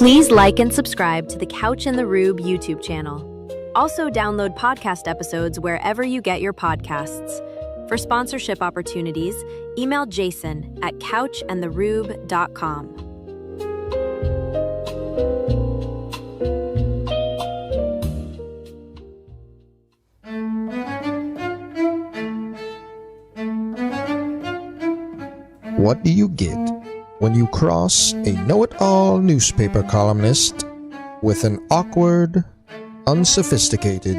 Please like and subscribe to the Couch and the Rube YouTube channel. Also, download podcast episodes wherever you get your podcasts. For sponsorship opportunities, email Jason at couchandtherube.com. What do you get when you cross a know-it-all newspaper columnist with an awkward, unsophisticated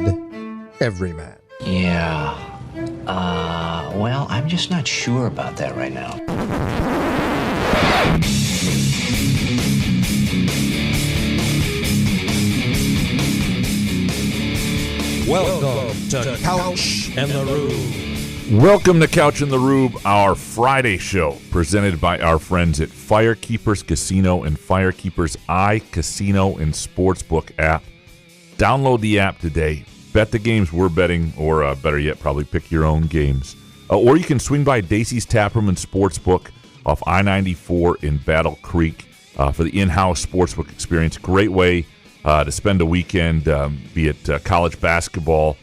everyman? Yeah. Well, I'm just not sure about that right now. Welcome to Couch and the Rube. Welcome to Couch and the Rube, our Friday show, presented by our friends at Firekeepers Casino and Firekeepers iCasino and Sportsbook app. Download the app today. Bet the games we're betting, or better yet, probably pick your own games. Or you can swing by Dacey's Taproom and Sportsbook off I-94 in Battle Creek for the in-house sportsbook experience. Great way to spend a weekend, be it college basketball,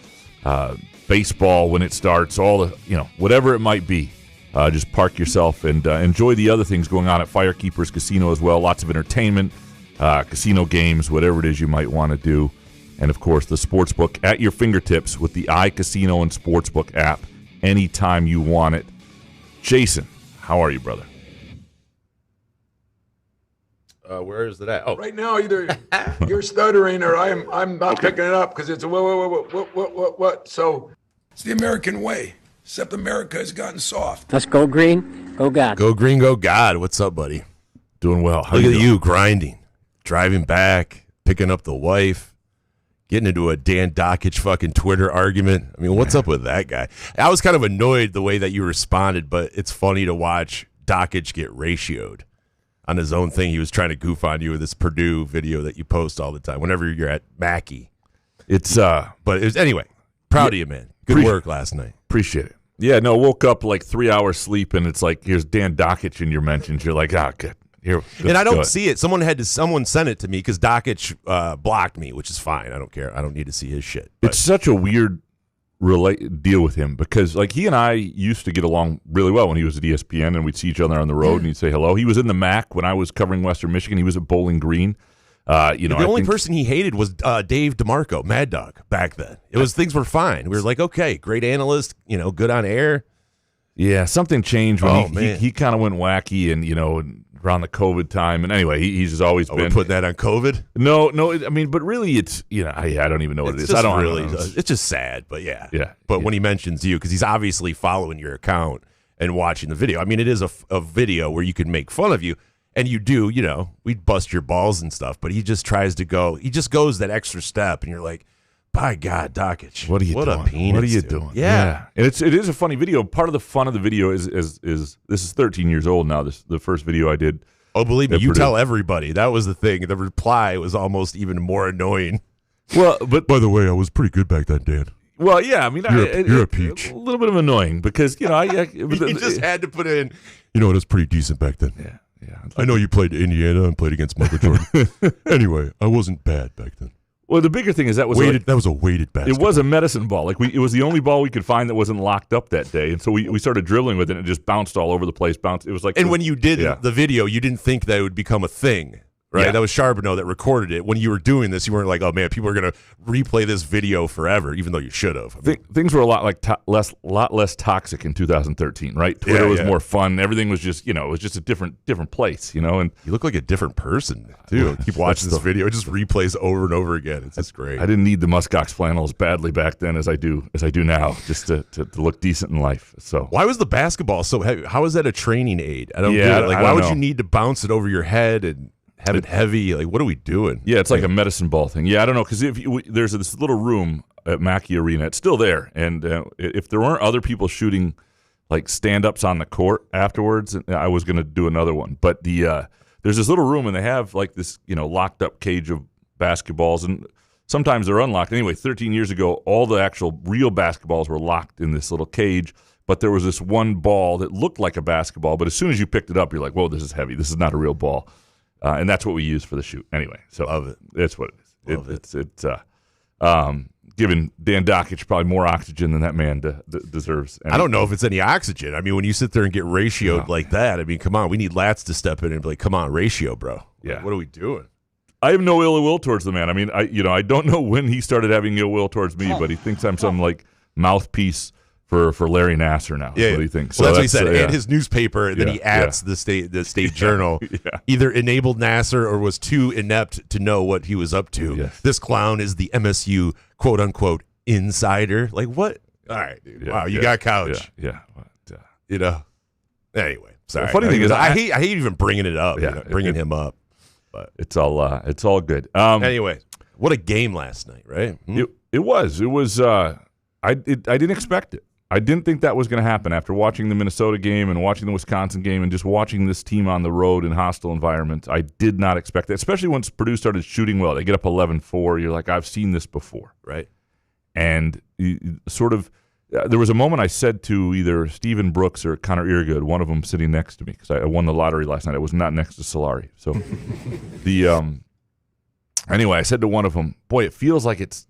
baseball when it starts, all the, whatever it might be. Just park yourself and enjoy the other things going on at Firekeepers Casino as well. Lots of entertainment, casino games, whatever it is you might want to do. And, of course, the Sportsbook at your fingertips with the iCasino and Sportsbook app anytime you want it. Jason, how are you, brother? Where is it at? Oh, right now, either you're stuttering or I'm not picking it up because it's a what. So it's the American way, except America has gotten soft. Let's go green, go God. Go green, go God. What's up, buddy? Doing well. How Look you at doing? you grinding, driving back, picking up the wife, getting into a Dan Dakich fucking Twitter argument. I mean, what's up with that guy? I was kind of annoyed the way that you responded, but it's funny to watch Dakich get ratioed on his own thing. He was trying to goof on you with this Purdue video that you post all the time whenever you're at Mackey. It's But it was, anyway, proud of you, man. Good work last night. Appreciate it. Yeah, no, woke up like 3 hours sleep, and it's like, here's Dan Dakich in your mentions. You're like, good. Here, and I don't see it. Someone sent it to me because Dakich blocked me, which is fine. I don't care. I don't need to see his shit. But it's such a weird deal with him because, like, he and I used to get along really well when he was at ESPN, and we'd see each other on the road, and he'd say hello. He was in the MAC when I was covering Western Michigan. He was at Bowling Green. The only person he hated was Dave DeMarco, Mad Dog, back then. Things were fine. We were like, okay, great analyst, good on air. Yeah, something changed when he kind of went wacky and, around the COVID time. And anyway, he's just always been. We're putting that on COVID? No, I mean, but really it's, I don't even know what it is. I don't really, know. It's just sad, but yeah. But when he mentions you, because he's obviously following your account and watching the video. I mean, it is a video where you can make fun of you. And you do, we'd bust your balls and stuff, but he just goes that extra step, and you're like, by God, Dakich, what are you doing? A penis, what are you dude. doing? Yeah. And it is a funny video. Part of the fun of the video is this is 13 years old now, the first video I did. Oh, believe me, you tell everybody. That was the thing. The reply was almost even more annoying. Well, but by the way, I was pretty good back then, Dan. Well, yeah, I mean, you're a peach. A little bit of annoying because, he just had to put in, it was pretty decent back then. Yeah. I know you played Indiana and played against Michael Jordan. Anyway, I wasn't bad back then. Well, the bigger thing is that was that was a weighted basketball. It was a medicine ball. Like it was the only ball we could find that wasn't locked up that day, and so we started dribbling with it, and it just bounced all over the place. It was like. And when you did the video, you didn't think that it would become a thing. Right, that was Charbonneau that recorded it. When you were doing this, you weren't like, "Oh man, people are going to replay this video forever," even though you should have. Things were a lot less toxic in 2013, right? Twitter was more fun. Everything was just, it was just a different place, And you look like a different person too. Keep watching this video; it just replays over and over again. It's just great. I didn't need the muskox flannel as badly back then as I do now, just to look decent in life. So why was the basketball so heavy? How is that a training aid? I don't get it. Like, why would you need to bounce it over your head and have it heavy? Like, what are we doing? Yeah, it's like a medicine ball thing. Yeah, I don't know, because there's this little room at Mackey Arena. It's still there, and if there weren't other people shooting like stand-ups on the court afterwards, I was going to do another one. But there's this little room, and they have like this locked up cage of basketballs, and sometimes they're unlocked. Anyway, 13 years ago, all the actual real basketballs were locked in this little cage. But there was this one ball that looked like a basketball, but as soon as you picked it up, you're like, whoa, this is heavy. This is not a real ball. And that's what we use for the shoot. Anyway, so Love it. That's what it is. Love it. It's giving Dan Dakich probably more oxygen than that man deserves. And I don't know if it's any oxygen. I mean, when you sit there and get ratioed like that, I mean, come on, we need Lats to step in and be like, come on, ratio, bro. Yeah. Like, what are we doing? I have no ill will towards the man. I mean, I don't know when he started having ill will towards me, but he thinks I'm some like mouthpiece for Larry Nassar now. That's what he thinks. Well, So that's what he said. yeah. And his newspaper, and then he adds the state journal, either enabled Nassar or was too inept to know what he was up to. Yes. This clown is the MSU quote unquote insider. Like what? All right, dude. Wow, you got couch. Yeah. You know. Anyway, sorry. The funny thing is, I hate even bringing it up. Yeah, bringing him up. But it's all good. Anyway, what a game last night, right? It was. I didn't expect it. I didn't think that was going to happen after watching the Minnesota game and watching the Wisconsin game and just watching this team on the road in hostile environments. I did not expect that, especially once Purdue started shooting well. They get up 11-4. You're like, I've seen this before. Right. And there was a moment I said to either Stephen Brooks or Connor Eargood, one of them sitting next to me, because I won the lottery last night. I was not next to Solari. So anyway, I said to one of them, boy, it feels like it's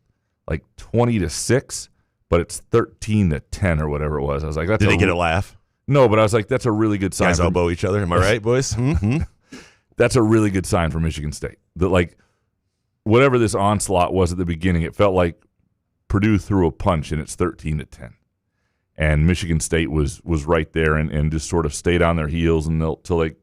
like 20-6. But it's 13-10 or whatever it was. I was like, did they get a laugh? No, but I was like, that's a really good sign. Guys elbow each other. Am I right, boys? Mm-hmm. That's a really good sign for Michigan State. That like whatever this onslaught was at the beginning, it felt like Purdue threw a punch and it's 13-10, and Michigan State was right there and just sort of stayed on their heels until right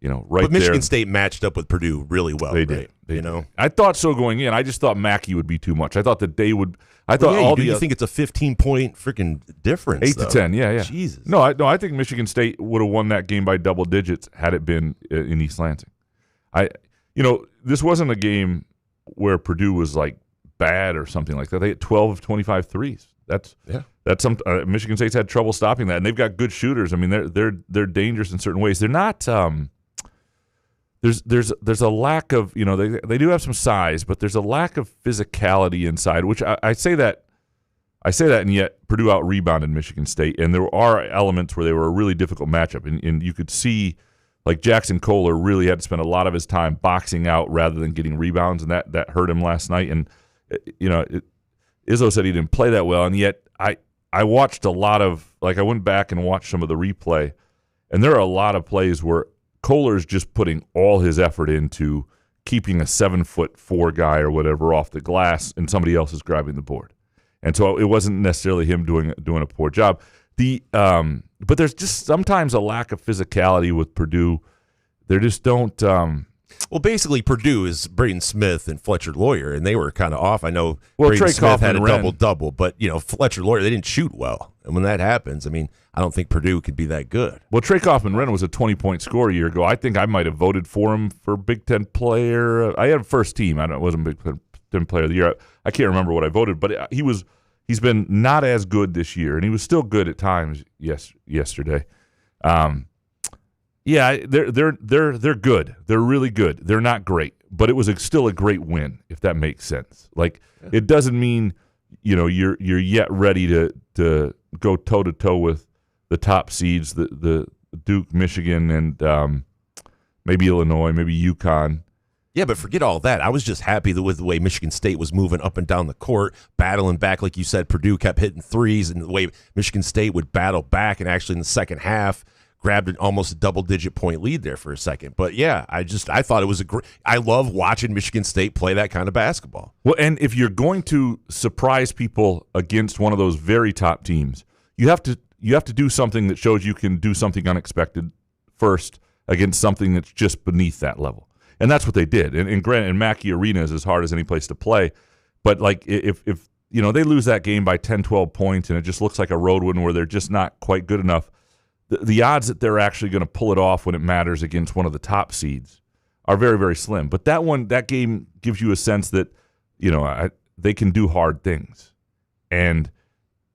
But Michigan there. State matched up with Purdue really well. They right? did. I thought so going in. I just thought Mackey would be too much. I thought that they would. I thought you think it's a 15-point freaking difference? 8-10, yeah. Jesus. No, I think Michigan State would have won that game by double digits had it been in East Lansing. This wasn't a game where Purdue was like bad or something like that. They hit 12 of 25 threes. That's some. Michigan State's had trouble stopping that, and they've got good shooters. I mean, they're dangerous in certain ways. They're not. There's a lack of, they do have some size, but there's a lack of physicality inside, which I say that, and yet Purdue out-rebounded Michigan State, and there are elements where they were a really difficult matchup, and you could see, like, Jackson Kohler really had to spend a lot of his time boxing out rather than getting rebounds, and that hurt him last night, and, Izzo said he didn't play that well, and yet I watched a lot of, like, I went back and watched some of the replay, and there are a lot of plays where Kohler's just putting all his effort into keeping a 7'4" guy or whatever off the glass, and somebody else is grabbing the board, and so it wasn't necessarily him doing a poor job. But there's just sometimes a lack of physicality with Purdue. They just don't. Well, basically, Purdue is Braden Smith and Fletcher Lawyer, and they were kind of off. I know Well, Braden Trey Smith had a Kaufman-Renn. double-double, but, Fletcher Lawyer, they didn't shoot well. And when that happens, I mean, I don't think Purdue could be that good. Well, Trey Kaufman-Renn was a 20-point scorer a year ago. I think I might have voted for him for Big Ten Player. I had first team. It wasn't Big Ten Player of the Year. I can't remember what I voted, but he's been not as good this year, and he was still good at times yesterday. Yeah, they're good. They're really good. They're not great, but it was still a great win, if that makes sense. Like, it doesn't mean you're yet ready to go toe to toe with the top seeds, the Duke, Michigan, and maybe Illinois, maybe UConn. Yeah, but forget all that. I was just happy with the way Michigan State was moving up and down the court, battling back. Like you said, Purdue kept hitting threes, and the way Michigan State would battle back, and actually in the second half grabbed almost a double-digit point lead there for a second. But yeah, I thought it was I love watching Michigan State play that kind of basketball. Well, and if you're going to surprise people against one of those very top teams, you have to do something that shows you can do something unexpected first against something that's just beneath that level. And that's what they did. And granted, Mackey Arena is as hard as any place to play. But like if they lose that game by 10, 12 points and it just looks like a road win where they're just not quite good enough, the odds that they're actually going to pull it off when it matters against one of the top seeds are very, very slim. But that game gives you a sense that, they can do hard things. And,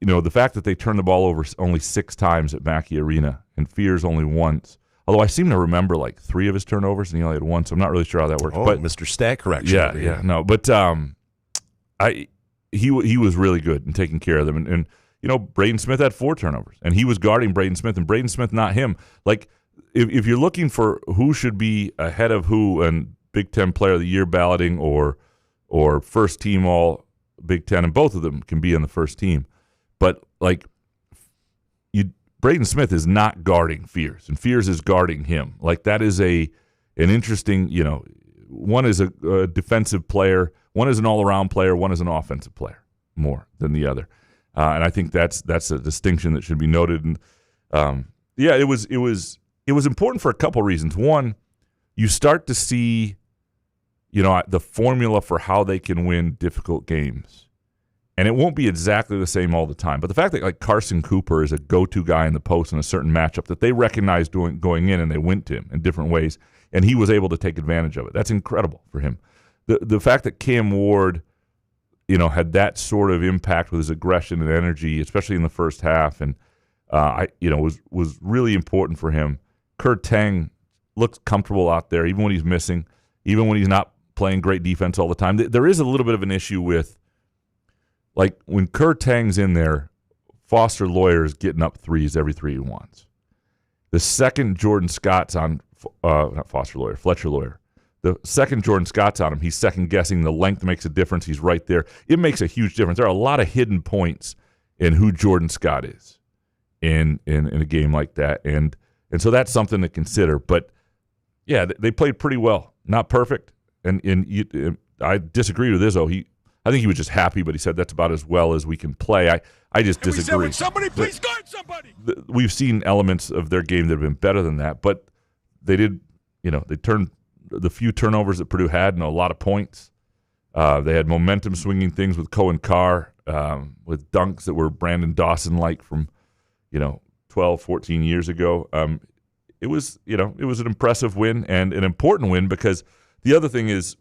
the fact that they turned the ball over only 6 times at Mackey Arena and Fears only once, although I seem to remember like 3 of his turnovers and he only had 1, so I'm not really sure how that works. Oh, but Mr. Stat Correction. Yeah, no. But he was really good in taking care of them. And Braden Smith had 4 turnovers, and he was guarding Braden Smith, and Braden Smith, not him. Like, if you're looking for who should be ahead of who and Big Ten Player of the Year balloting or first team all Big Ten, and both of them can be on the first team. But like Braden Smith is not guarding Fears, and Fears is guarding him. Like that is an interesting, one is a defensive player, one is an all-around player, one is an offensive player more than the other. And I think that's a distinction that should be noted. And it was important for a couple reasons. One, you start to see the formula for how they can win difficult games. And it won't be exactly the same all the time. But the fact that like Carson Cooper is a go-to guy in the post in a certain matchup that they recognized going in and they went to him in different ways, and he was able to take advantage of it. That's incredible for him. The fact that Cam Ward, had that sort of impact with his aggression and energy, especially in the first half, and was really important for him. Kurt Tang looks comfortable out there, even when he's missing, even when he's not playing great defense all the time. There is a little bit of an issue with, like, when Kurt Tang's in there, Foster Lawyer's getting up threes every three he wants. The second Jordan Scott's on, not Foster Lawyer, Fletcher Lawyer. The second Jordan Scott's on him, he's second-guessing. The length makes a difference. He's right there. It makes a huge difference. There are a lot of hidden points in who Jordan Scott is in a game like that. And so that's something to consider. But, yeah, they played pretty well. Not perfect. And I disagree with Izzo. I think he was just happy, but he said that's about as well as we can play. I just disagree. Somebody please guard somebody. We've seen elements of their game that have been better than that, but they did, they turned the few turnovers that Purdue had into a lot of points. They had momentum swinging things with Cohen Carr, with dunks that were Brandon Dawson-like from, 12, 14 years ago. It was an impressive win and an important win, because the other thing is,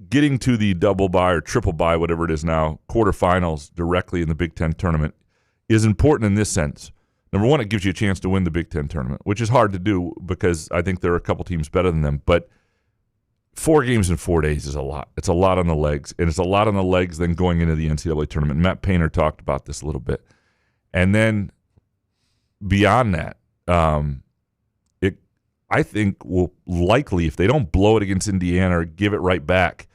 getting to the double bye or triple bye, whatever it is now, quarterfinals directly in the Big Ten tournament is important in this sense. Number one, it gives you a chance to win the Big Ten tournament, which is hard to do because I think there are a couple teams better than them. But 4 games in 4 days is a lot. It's a lot on the legs, and it's a lot on the legs than going into the NCAA tournament. Matt Painter talked about this a little bit. And then beyond that, I think will likely, if they don't blow it against Indiana or give it right back,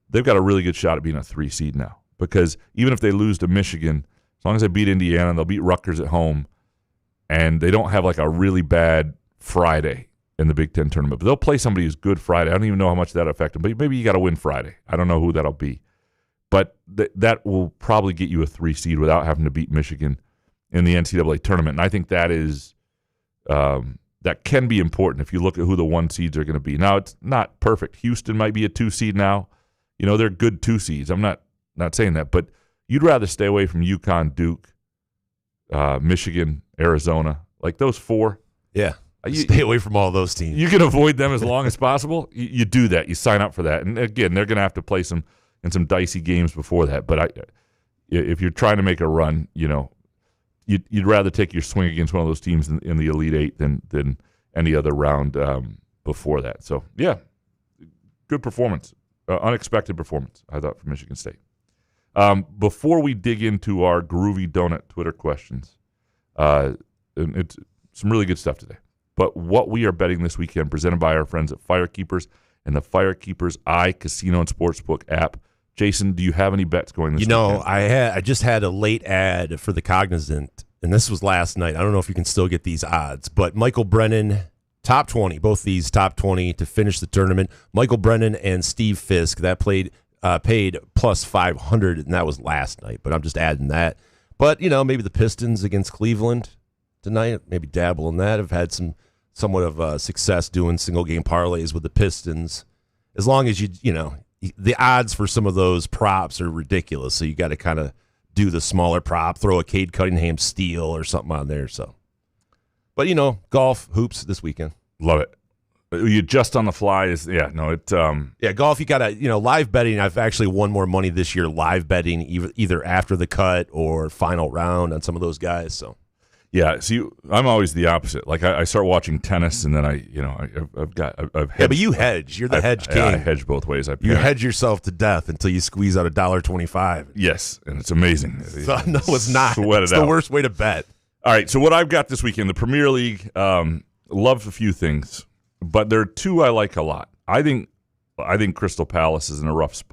they've got a really good shot at being a 3 seed now. Because even if they lose to Michigan, as long as they beat Indiana, they'll beat Rutgers at home, and they don't have like a really bad Friday in the Big Ten tournament. But they'll play somebody who's good Friday. I don't even know how much that'll affect them, but maybe you got to win Friday. I don't know who that'll be. But that will probably get you a 3 seed without having to beat Michigan in the NCAA tournament. And I think that is that can be important if you look at who the 1 seeds are going to be. Now, it's not perfect. Houston might be a 2 seed now. They're good 2 seeds. I'm not saying that, but you'd rather stay away from UConn, Duke, Michigan, Arizona, like those 4. Yeah, stay away from all those teams. You can avoid them as long as possible. You do that. You sign up for that. And again, they're going to have to play some dicey games before that. But if you're trying to make a run, you'd rather take your swing against one of those teams in the Elite Eight than any other round before that. So, yeah, good performance. Unexpected performance, I thought, from Michigan State. Before we dig into our Groovy Donut Twitter questions, it's some really good stuff today. But what we are betting this weekend, presented by our friends at Firekeepers and the Firekeepers iCasino and Sportsbook app. Jason, do you have any bets going this weekend? I just had a late ad for the Cognizant, and this was last night. I don't know if you can still get these odds, but Michael Brennan, top 20, both these top 20 to finish the tournament. Michael Brennan and Steve Fisk, that paid plus 500, and that was last night, but I'm just adding that. But, maybe the Pistons against Cleveland tonight, maybe dabble in that. I've had somewhat of success doing single-game parlays with the Pistons. As long as the odds for some of those props are ridiculous, so you got to kind of do the smaller prop, throw a Cade Cunningham steal or something on there. So, but golf, hoops this weekend. Love it. You just on the fly golf. You got to live betting. I've actually won more money this year live betting either after the cut or final round on some of those guys. So. Yeah, see, I'm always the opposite. Like I start watching tennis, and then I've hedged. Yeah, but you hedge. You're the hedge king. I hedge both ways. You hedge yourself to death until you squeeze out $1.25. Yes, and it's amazing. So, no, it's not. Sweat it's it the out. worst way to bet. All right, so what I've got this weekend, the Premier League, love a few things, but there are two I like a lot. I think Crystal Palace is in a rough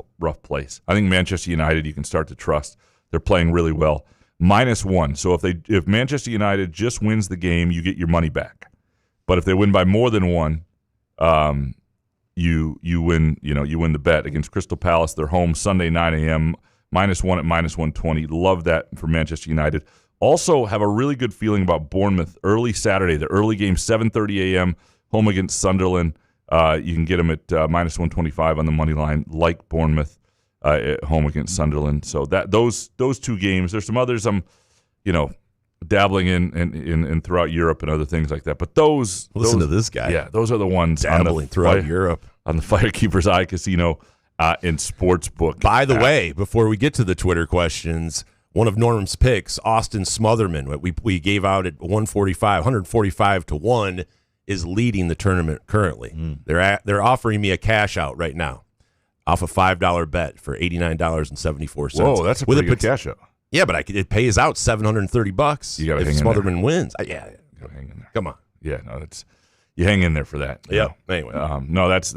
place. I think Manchester United you can start to trust. They're playing really well. -1. So if Manchester United just wins the game, you get your money back. But if they win by more than one, you win. You win the bet against Crystal Palace. They're home Sunday 9 a.m. -1 at -120. Love that for Manchester United. Also have a really good feeling about Bournemouth early Saturday. The early game 7:30 a.m. home against Sunderland. You can get them at -125 on the money line, like Bournemouth at home against Sunderland. So that those two games. There's some others I'm, dabbling in throughout Europe and other things like that. But listen to this guy. Yeah, those are the ones dabbling throughout Europe on the Firekeepers iCasino and Sportsbook. By the way, before we get to the Twitter questions, one of Norm's picks, Austin Smotherman, we gave out at 145 to 1, is leading the tournament currently. They're offering me a cash out right now off a $5 bet for $89.74. Whoa, that's a pretty good cash out. Yeah, but it pays out $730. You got to if hang Smotherman in there. wins. You got to hang in there. Come on. Yeah, no, you hang in there for that. Yeah. Anyway, no, that's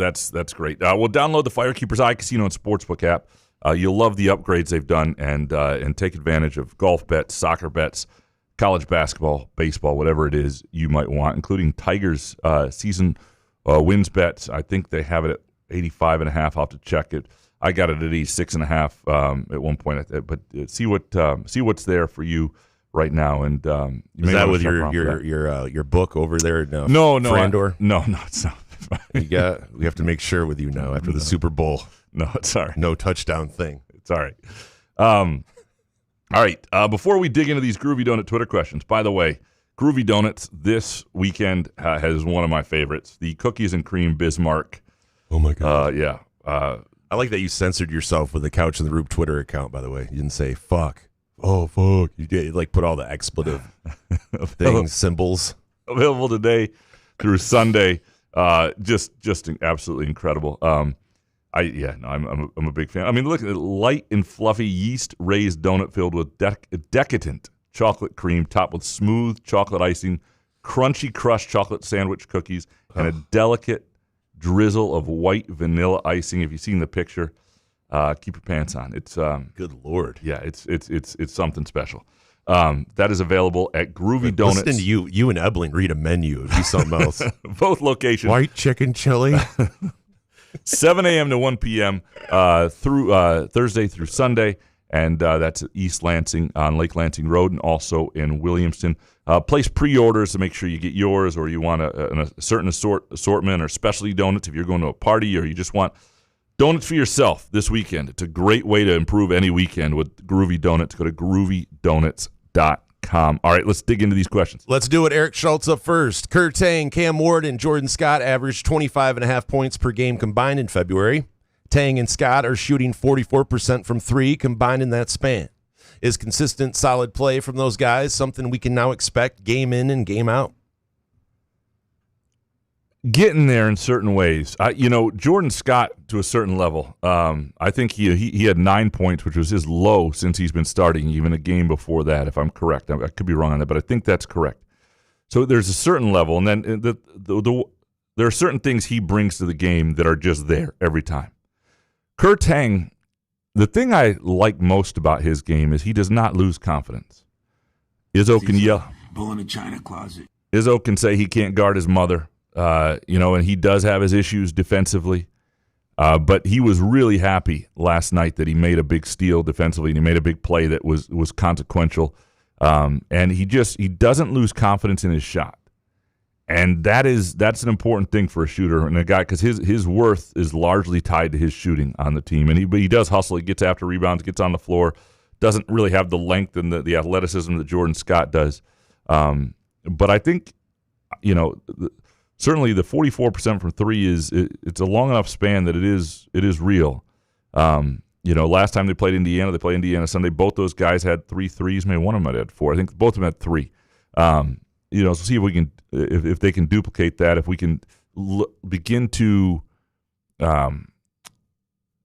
great. We'll download the Firekeepers iCasino and Sportsbook app. You'll love the upgrades they've done and take advantage of golf bets, soccer bets, college basketball, baseball, whatever it is you might want, including Tigers season wins bets. I think they have it at 85.5. I'll have to check it. I got it at 86.5 at one point. But see what's there for you right now. And is that with your book over there? No, Frandor? No, it's not. We have to make sure with you now after the Super Bowl. No, it's all right. No touchdown thing. It's all right. All right. Before we dig into these Groovy Donut Twitter questions, by the way, Groovy Donuts this weekend has one of my favorites, the Cookies and Cream Bismarck. Oh, my God. Yeah. I like that you censored yourself with the Couch in the Rube Twitter account, by the way. You didn't say, fuck. Oh, fuck. You did, put all the expletive things, symbols. Available today through Sunday. Just absolutely incredible. I'm a big fan. I mean, look at light and fluffy yeast raised donut filled with decadent chocolate cream topped with smooth chocolate icing, crunchy crushed chocolate sandwich cookies, and a delicate drizzle of white vanilla icing. If you've seen the picture, keep your pants on. It's good Lord. Yeah, it's something special. That is available at Groovy Donuts. Listening to you and Ebling read a menu. It'd be something else. Both locations. White chicken chili. 7 a.m. to 1 p.m. Through Thursday through Sunday, and that's at East Lansing on Lake Lansing Road and also in Williamston. Place pre-orders to make sure you get yours, or you want a certain assortment or specialty donuts if you're going to a party, or you just want donuts for yourself this weekend. It's a great way to improve any weekend with Groovy Donuts. Go to groovydonuts.com. All right, let's dig into these questions. Let's do it. Eric Schultz up first. Kurt Tang, Cam Ward, and Jordan Scott averaged 25.5 points per game combined in February. Tang and Scott are shooting 44% from three combined in that span. Is consistent, solid play from those guys something we can now expect game in and game out? Getting there in certain ways. Jordan Scott to a certain level. I think he had 9 points, which was his low since he's been starting, even a game before that, if I'm correct. I could be wrong on that, but I think that's correct. So there's a certain level, and then there are certain things he brings to the game that are just there every time. Kurt Tang, the thing I like most about his game is he does not lose confidence. Izzo can yell. Bull in a china closet. Izzo can say he can't guard his mother, and he does have his issues defensively. But he was really happy last night that he made a big steal defensively and he made a big play that was consequential. And he doesn't lose confidence in his shot. And that's an important thing for a shooter and a guy, because his worth is largely tied to his shooting on the team. And he does hustle. He gets after rebounds, gets on the floor, doesn't really have the length and the athleticism that Jordan Scott does. But I think, certainly the 44% from three it's a long enough span that it is real. Last time they played Indiana Sunday. Both those guys had 3 threes. Maybe one of them had 4. I think both of them had 3. So see if we can, if they can duplicate that, if we can begin to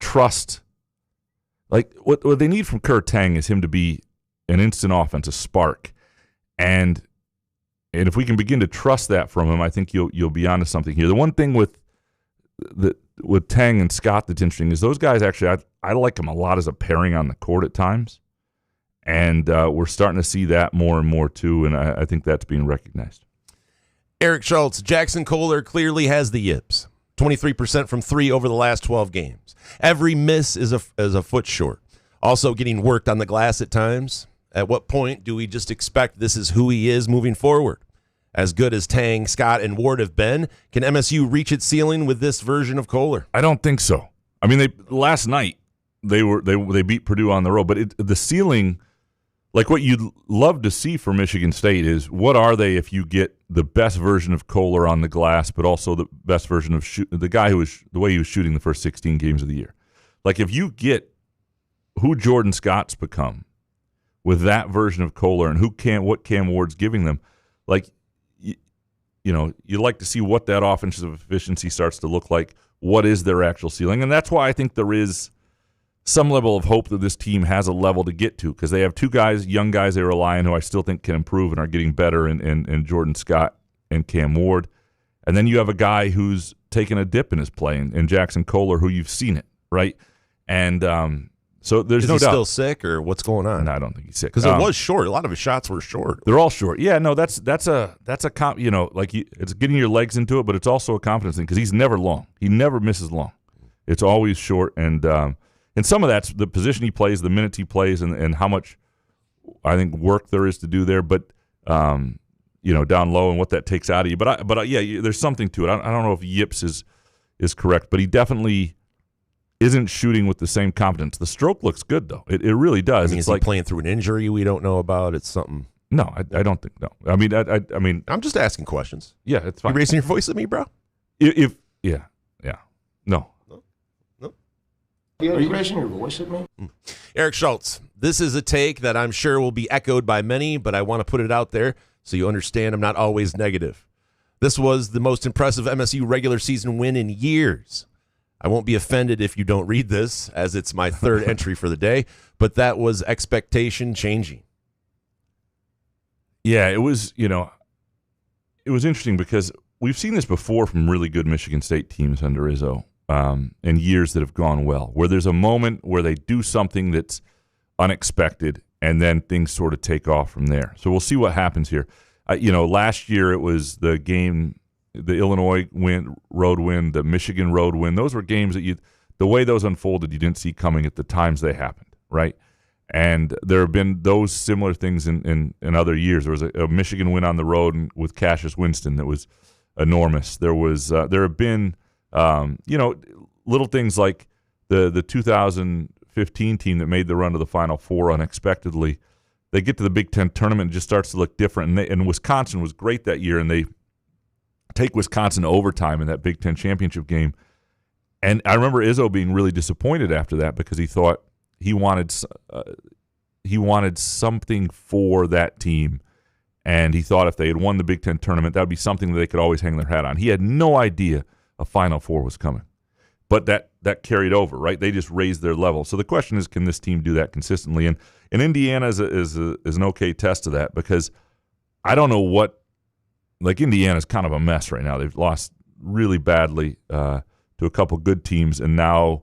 trust. Like what they need from Kurt Tang is him to be an instant offensive spark, And if we can begin to trust that from him, I think you'll be onto something here. The one thing with Tang and Scott that's interesting is those guys actually, I like them a lot as a pairing on the court at times. And we're starting to see that more and more too, and I think that's being recognized. Eric Schultz, Jackson Kohler clearly has the yips. 23% from 3 over the last 12 games. Every miss is a foot short. Also getting worked on the glass at times. At what point do we just expect this is who he is moving forward? As good as Tang, Scott, and Ward have been, can MSU reach its ceiling with this version of Kohler? I don't think so. I mean, last night they beat Purdue on the road, but the ceiling, like what you'd love to see for Michigan State is what are they if you get the best version of Kohler on the glass, but also the best version of the guy the way he was shooting the first 16 games of the year. Like if you get who Jordan Scott's become with that version of Kohler and what Cam Ward's giving them, like you like to see what that offensive efficiency starts to look like. What is their actual ceiling? And that's why I think there is some level of hope that this team has a level to get to, because they have two guys, young guys they rely on who I still think can improve and are getting better in Jordan Scott and Cam Ward. And then you have a guy who's taken a dip in his play in Jackson Kohler, who you've seen it, right? And so there's no doubt. Is he still sick or what's going on? No, I don't think he's sick. Because it was short. A lot of his shots were short. They're all short. Yeah, no, that's it's getting your legs into it, but it's also a confidence thing because he's never long. He never misses long. It's always short, and some of that's the position he plays, the minutes he plays, and how much I think work there is to do there. But down low and what that takes out of you. But yeah, there's something to it. I don't know if yips is correct, but he definitely isn't shooting with the same confidence. The stroke looks good though. It really does. Is he playing through an injury we don't know about? It's something. No, I don't think. No, I mean, I'm just asking questions. Yeah, it's fine. You raising your voice at me, bro? No. Are you raising your voice at me? Eric Schultz, this is a take that I'm sure will be echoed by many, but I want to put it out there so you understand I'm not always negative. This was the most impressive MSU regular season win in years. I won't be offended if you don't read this, as it's my third entry for the day, but that was expectation changing. Yeah, it was interesting because we've seen this before from really good Michigan State teams under Izzo. In years that have gone well, where there's a moment where they do something that's unexpected, and then things sort of take off from there. So we'll see what happens here. Last year it was the game, the Illinois road win, the Michigan road win. Those were games that the way those unfolded, you didn't see coming at the times they happened, right? And there have been those similar things in other years. There was a Michigan win on the road with Cassius Winston that was enormous. There have been little things like the 2015 team that made the run to the Final Four unexpectedly. They get to the Big Ten tournament and it just starts to look different. And Wisconsin was great that year, and they take Wisconsin to overtime in that Big Ten championship game. And I remember Izzo being really disappointed after that because he thought he wanted something for that team. And he thought if they had won the Big Ten tournament, that would be something that they could always hang their hat on. He had no idea a Final Four was coming. But that carried over, right? They just raised their level. So the question is, can this team do that consistently? And Indiana is an okay test of that, because I don't know what – like Indiana's kind of a mess right now. They've lost really badly to a couple good teams, and now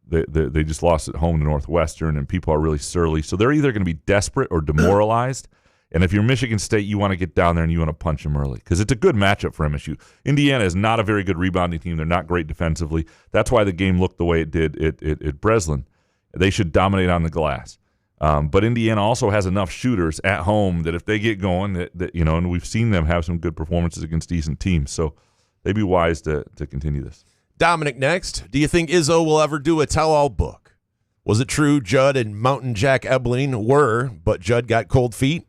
they just lost at home to Northwestern, and people are really surly. So they're either going to be desperate or demoralized. And if you're Michigan State, you want to get down there and you want to punch them early because it's a good matchup for MSU. Indiana is not a very good rebounding team. They're not great defensively. That's why the game looked the way it did at Breslin. They should dominate on the glass. But Indiana also has enough shooters at home that if they get going, and we've seen them have some good performances against decent teams. So they'd be wise to continue this. Dominic next. Do you think Izzo will ever do a tell-all book? Was it true Judd and Mountain Jack Ebling were, but Judd got cold feet?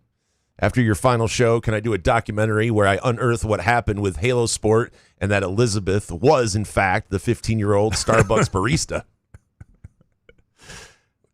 After your final show, can I do a documentary where I unearth what happened with Halo Sport and that Elizabeth was, in fact, the 15-year-old Starbucks barista?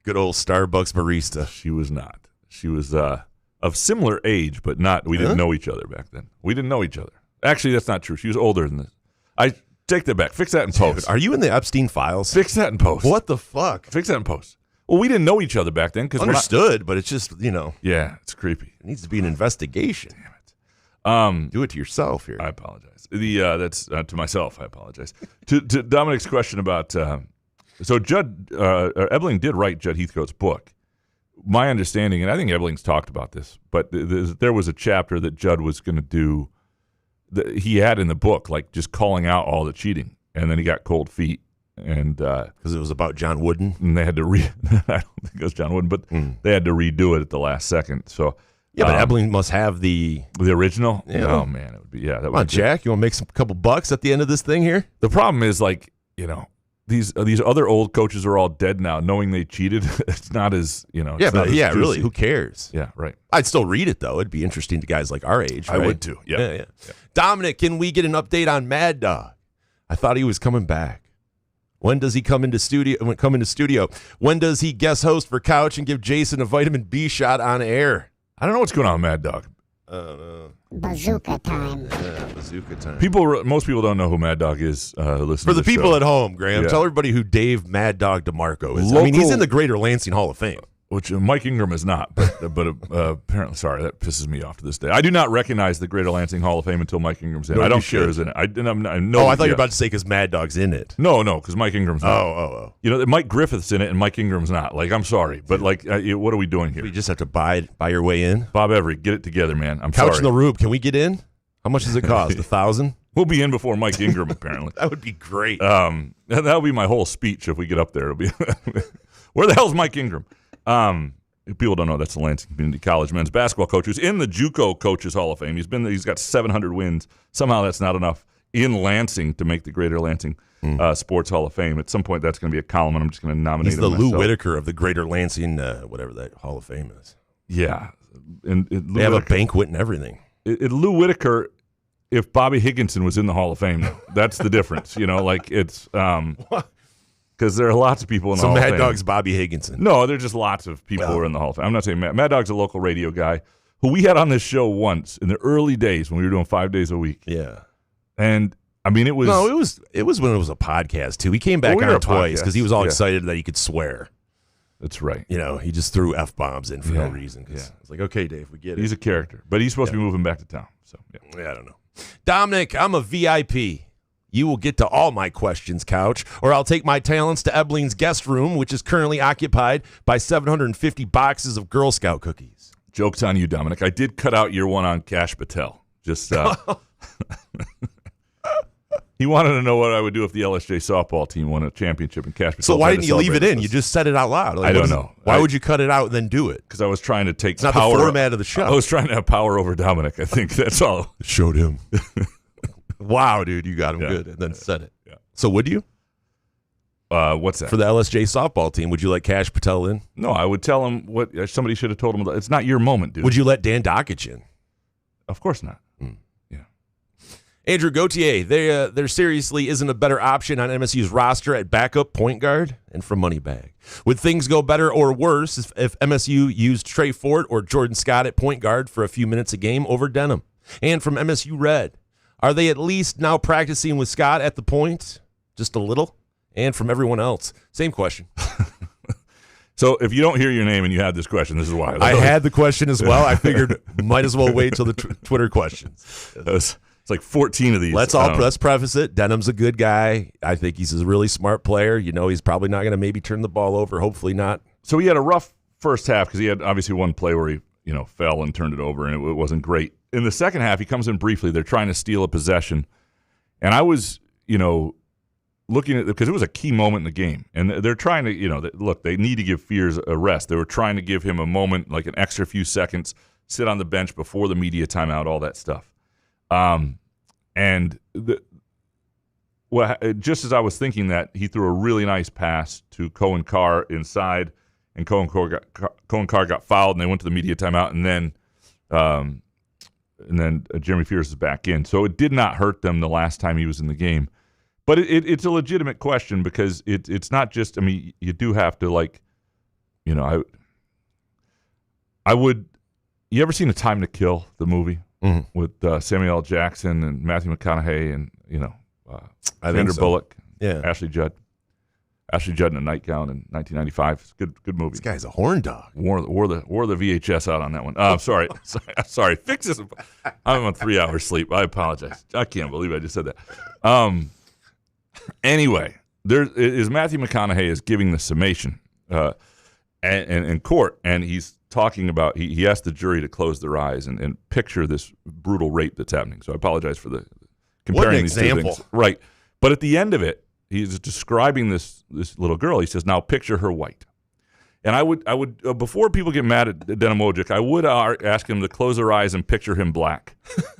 Good old Starbucks barista. She was not. She was of similar age, but not. We didn't know each other back then. We didn't know each other. Actually, that's not true. She was older than this. I take that back. Fix that in post. Are you in the Epstein files? Fix that in post. What the fuck? Fix that in post. Well, we didn't know each other back then. Because understood, but it's just, Yeah, it's creepy. It needs to be an investigation. Damn it. Do it to yourself here. I apologize. That's to myself. I apologize. to Dominic's question about so Judd Ebling did write Judd Heathcote's book. My understanding, and I think Ebling's talked about this, but there was a chapter that Judd was going to do that he had in the book, like just calling out all the cheating, and then he got cold feet, and because it was about John Wooden, and they had to I don't think it was John Wooden, but they had to redo it at the last second. So yeah, but Ebling must have the original. Yeah. Oh man, it would be Come on, Jack, you want to make some couple bucks at the end of this thing here? The problem is, like, these other old coaches are all dead now. Knowing they cheated, it's not as really, who cares? Yeah, right. I'd still read it though. It'd be interesting to guys like our age. Right? I would too. Yeah. Dominic, can we get an update on Mad Dog? I thought he was coming back. When does he come into studio? When does he guest host for Couch and give Jason a vitamin B shot on air? I don't know what's going on with Mad Dog. Bazooka time. Yeah, bazooka time. Most people don't know who Mad Dog is. Listen For to the people show. at home, Graham, tell everybody who Dave Mad Dog DeMarco is. I mean, he's in the Greater Lansing Hall of Fame. Which Mike Ingram is not, but apparently, sorry, that pisses me off to this day. I do not recognize the Greater Lansing Hall of Fame until Mike Ingram's in. No, I don't you share his in it. I thought you were about to say because Mad Dog's in it. No, because Mike Ingram's not. Oh. Mike Griffith's in it and Mike Ingram's not. Like, I'm sorry, but what are we doing here? You just have to buy your way in. Bob Every, get it together, man. I'm Couch sorry. in the Rube, can we get in? How much does it cost? $1,000? We'll be in before Mike Ingram, apparently. That would be great. That'll be my whole speech if we get up there. It'll be, where the hell's Mike Ingram? People don't know that's the Lansing Community College men's basketball coach who's in the JUCO Coaches Hall of Fame. He's got 700 wins. Somehow that's not enough in Lansing to make the Greater Lansing Sports Hall of Fame. At some point that's going to be a column, and I'm just going to nominate him. He's the myself. Lou Whitaker of the Greater Lansing, whatever that Hall of Fame is. Yeah. And they have a banquet and everything. Lou Whitaker, if Bobby Higginson was in the Hall of Fame, that's the difference. It's because there are lots of people in the Hall of Fame. So Mad Dog's Bobby Higginson. No, there's just lots of people who are in the Hall of Fame. I'm not saying Mad Dog's a local radio guy who we had on this show once in the early days when we were doing 5 days a week. Yeah. And I mean, it was when it was a podcast too. He came back on twice because he was all excited that he could swear. That's right. He just threw F-bombs in for no reason. It's like, okay, Dave, we get it. He's a character, but he's supposed to be moving back to town. So I don't know. Dominic, I'm a VIP. You will get to all my questions, Couch, or I'll take my talents to Ebling's guest room, which is currently occupied by 750 boxes of Girl Scout cookies. Joke's on you, Dominic. I did cut out your one on Cash Patel. Just he wanted to know what I would do if the LSJ softball team won a championship in Cash Patel. So why didn't you leave it in? You just said it out loud. I don't know. Why would you cut it out and then do it? Because I was trying to take it's not power. The format of the show. I was trying to have power over Dominic. I think that's all. Showed him. Wow, dude, you got him good, and then said it. Yeah. So would you? What's that? For the LSJ softball team, would you let Cash Patel in? No, I would tell him what somebody should have told him. It's not your moment, dude. Would you let Dan Dakich in? Of course not. Yeah. Andrew Gauthier, there seriously isn't a better option on MSU's roster at backup point guard. And from Moneybag, would things go better or worse if MSU used Trey Fort or Jordan Scott at point guard for a few minutes a game over Denham? And from MSU Red, are they at least now practicing with Scott at the point? Just a little? And from everyone else, same question. So if you don't hear your name and you had this question, this is why. I had the question as well. I figured might as well wait till the Twitter questions. It's like 14 of these. Let's preface it. Denham's a good guy. I think he's a really smart player. He's probably not going to maybe turn the ball over. Hopefully not. So he had a rough first half because he had obviously one play where he fell and turned it over, and it wasn't great. In the second half, he comes in briefly. They're trying to steal a possession. And I was, looking at it because it was a key moment in the game. And they're trying to, look, they need to give Fears a rest. They were trying to give him a moment, like an extra few seconds, sit on the bench before the media timeout, all that stuff. Just as I was thinking that, he threw a really nice pass to Cohen Carr inside, and Cohen Carr got fouled, and they went to the media timeout, and then Jeremy Fears is back in. So it did not hurt them the last time he was in the game. But it's a legitimate question because it's not just, you do have to, I would, you ever seen A Time to Kill, the movie? Mm-hmm. With Samuel L. Jackson and Matthew McConaughey and, I Sandra so. Bullock, yeah, Ashley Judd. Ashley Judd in a nightgown in 1995. It's a good movie. This guy's a horn dog. Wore the VHS out on that one. I'm sorry. Sorry. Fix this. I'm on 3 hours sleep. I apologize. I can't believe I just said that. Anyway, there is Matthew McConaughey is giving the summation in court, and he's talking about he asked the jury to close their eyes and picture this brutal rape that's happening. So I apologize for comparing these two things. Right. But at the end of it, he's describing this little girl. He says, "Now picture her white." And I would before people get mad at Denim Wojcik, I would ask them to close their eyes and picture him black,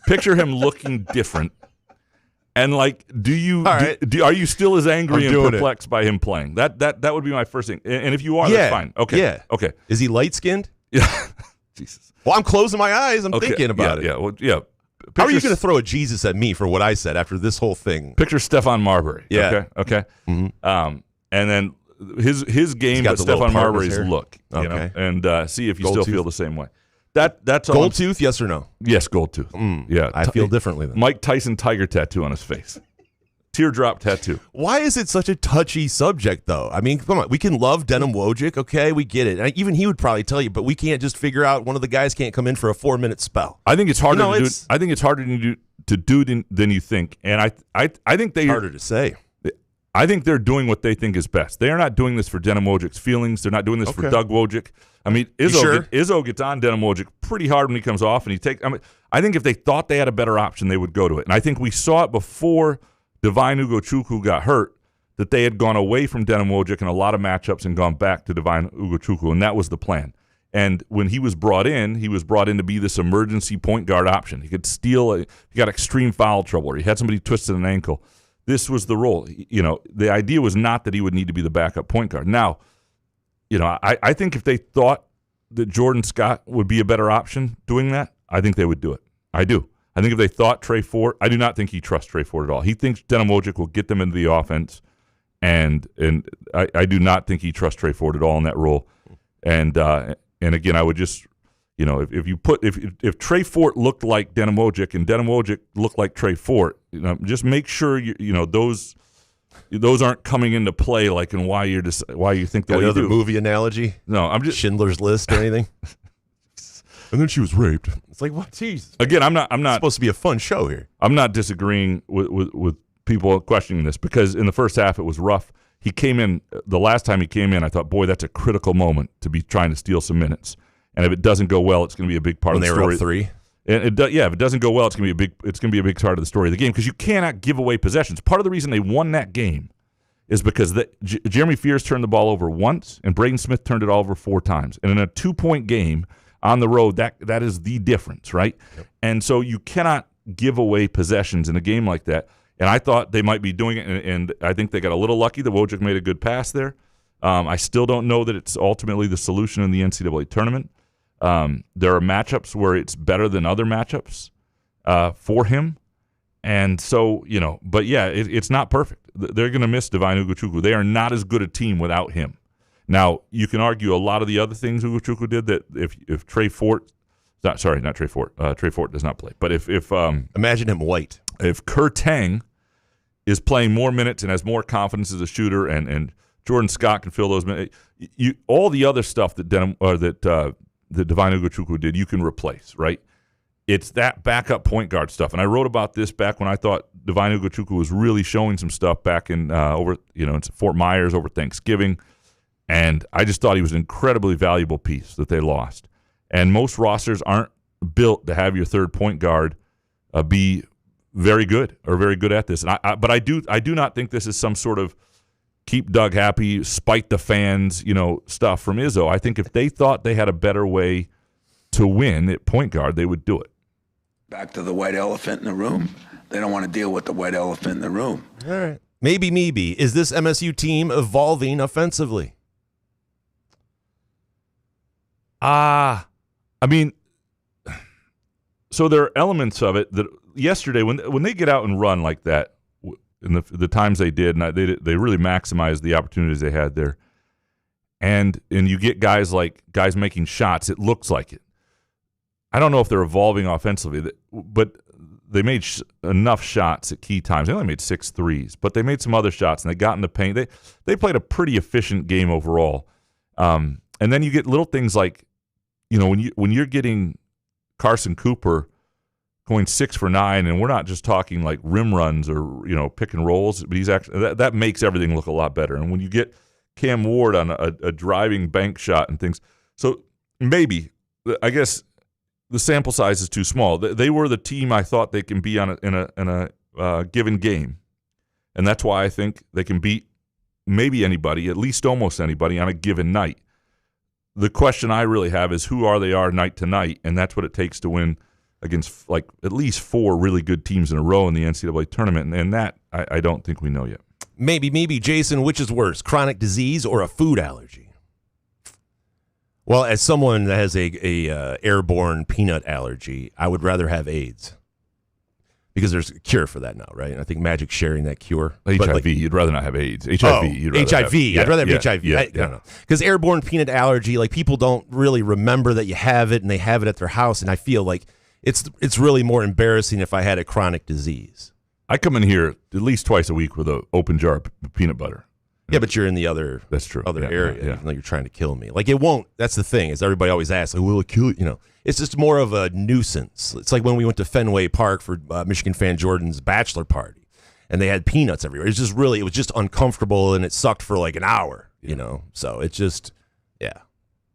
picture him looking different, and like, are you still as angry and perplexed by him playing? That would be my first thing. And if you are, that's fine. Okay, yeah, okay. Is he light skinned? Yeah, Jesus. Well, I'm closing my eyes. I'm thinking about it. Yeah, well, yeah. How are you going to throw a Jesus at me for what I said after this whole thing? Picture Stephon Marbury. Yeah. Okay. Mm-hmm. And then his game, but Stephon Marbury's look. You know, and see if you still feel the same way. That's all. Gold tooth, yes or no? Yes, gold tooth. Yeah, I feel differently then. Mike Tyson tiger tattoo on his face. Teardrop tattoo. Why is it such a touchy subject, though? I mean, come on. We can love Denim Wojcik, okay? We get it. And even he would probably tell you, but we can't just figure out one of the guys can't come in for a 4-minute spell. I think it's harder to do. I think it's harder to do than you think. And I think harder to say. I think they're doing what they think is best. They are not doing this for Denim Wojcik's feelings. They're not doing this for Doug Wojcik. I mean, Izzo gets on Denim Wojcik pretty hard when he comes off, and I think if they thought they had a better option, they would go to it. And I think we saw it before Divine Ugochukwu got hurt, that they had gone away from Denim Wojcik in a lot of matchups and gone back to Divine Ugochukwu, and that was the plan. And when he was brought in to be this emergency point guard option. He could steal. He got extreme foul trouble, or he had somebody twisted an ankle. This was the role. You know, the idea was not that he would need to be the backup point guard. Now, you know, I think if they thought that Jordan Scott would be a better option doing that, I think they would do it. I do. I think if they thought Trey Fort, I do not think he trusts Trey Fort at all. He thinks Denim Wojcik will get them into the offense, and I do not think he trusts Trey Fort at all in that role. And again, I would just, you know, if Trey Fort looked like Denim Wojcik and Denim Wojcik looked like Trey Fort, you know, just make sure you know those aren't coming into play, like, and why you think the way you do. Another movie analogy? No, I'm just Schindler's List or anything. And then she was raped. It's like, what? Jeez. Again, I'm not it's supposed to be a fun show here. I'm not disagreeing with people questioning this, because in the first half it was rough. He came in the last time he came in. I thought, boy, that's a critical moment to be trying to steal some minutes. And if it doesn't go well, it's going to be a big part of the story. When they were up 3. And if it doesn't go well, it's going to be a big part of the story of the game, because you cannot give away possessions. Part of the reason they won that game is because Jeremy Fears turned the ball over once, and Braden Smith turned it all over 4 times. And in a 2-point game on the road, that is the difference, right? Yep. And so you cannot give away possessions in a game like that. And I thought they might be doing it, and I think they got a little lucky that Wojcik made a good pass there. I still don't know that it's ultimately the solution in the NCAA tournament. There are matchups where it's better than other matchups for him. And so, you know, but yeah, it's not perfect. They're going to miss Divine Ugochukwu. They are not as good a team without him. Now, you can argue a lot of the other things Ugochukwu did, that if Trey Fort, not Trey Fort. Trey Fort does not play. But if imagine him white. If Kerr Tang is playing more minutes and has more confidence as a shooter, and Jordan Scott can fill those minutes, all the other stuff that Divine Ugochukwu did, you can replace, right? It's that backup point guard stuff. And I wrote about this back when I thought Divine Ugochukwu was really showing some stuff back in in Fort Myers over Thanksgiving. And I just thought he was an incredibly valuable piece that they lost. And most rosters aren't built to have your third point guard be very good at this. And but I do not think this is some sort of keep Doug happy, spite the fans, stuff from Izzo. I think if they thought they had a better way to win at point guard, they would do it. Back to the white elephant in the room. They don't want to deal with the white elephant in the room. All right. Maybe. Is this MSU team evolving offensively? I mean, so there are elements of it that yesterday when they get out and run like that, in the times they did, and they really maximized the opportunities they had there, and you get guys making shots. It looks like it. I don't know if they're evolving offensively, but they made enough shots at key times. They only made 6 threes, but they made some other shots, and they got in the paint. They played a pretty efficient game overall. And then you get little things like, when you're getting Carson Cooper going 6 for 9, and we're not just talking like rim runs or pick and rolls, but he's actually that makes everything look a lot better. And when you get Cam Ward on a driving bank shot and things, so maybe I guess the sample size is too small. They were the team I thought they can be in a given game, and that's why I think they can beat maybe anybody, at least almost anybody, on a given night. The question I really have is who are they night to night, and that's what it takes to win against like at least 4 really good teams in a row in the NCAA tournament, and that I don't think we know yet. Maybe, Jason, which is worse, chronic disease or a food allergy? Well, as someone that has a airborne peanut allergy, I would rather have AIDS because there's a cure for that now, right? And I think Magic's sharing that cure. HIV, you'd rather not have AIDS. HIV, you'd rather HIV. I'd rather have HIV. I don't know. Because airborne peanut allergy, like people don't really remember that you have it, and they have it at their house, and I feel like it's really more embarrassing if I had a chronic disease. I come in here at least twice a week with an open jar of peanut butter. Yeah, but you're in the other area, even though you're trying to kill me. Like, it won't. That's the thing, is everybody always asks, like, will it kill you? It's just more of a nuisance. It's like when we went to Fenway Park for Michigan fan Jordan's bachelor party, and they had peanuts everywhere. It was just uncomfortable, and it sucked for like an hour, So it's just, yeah.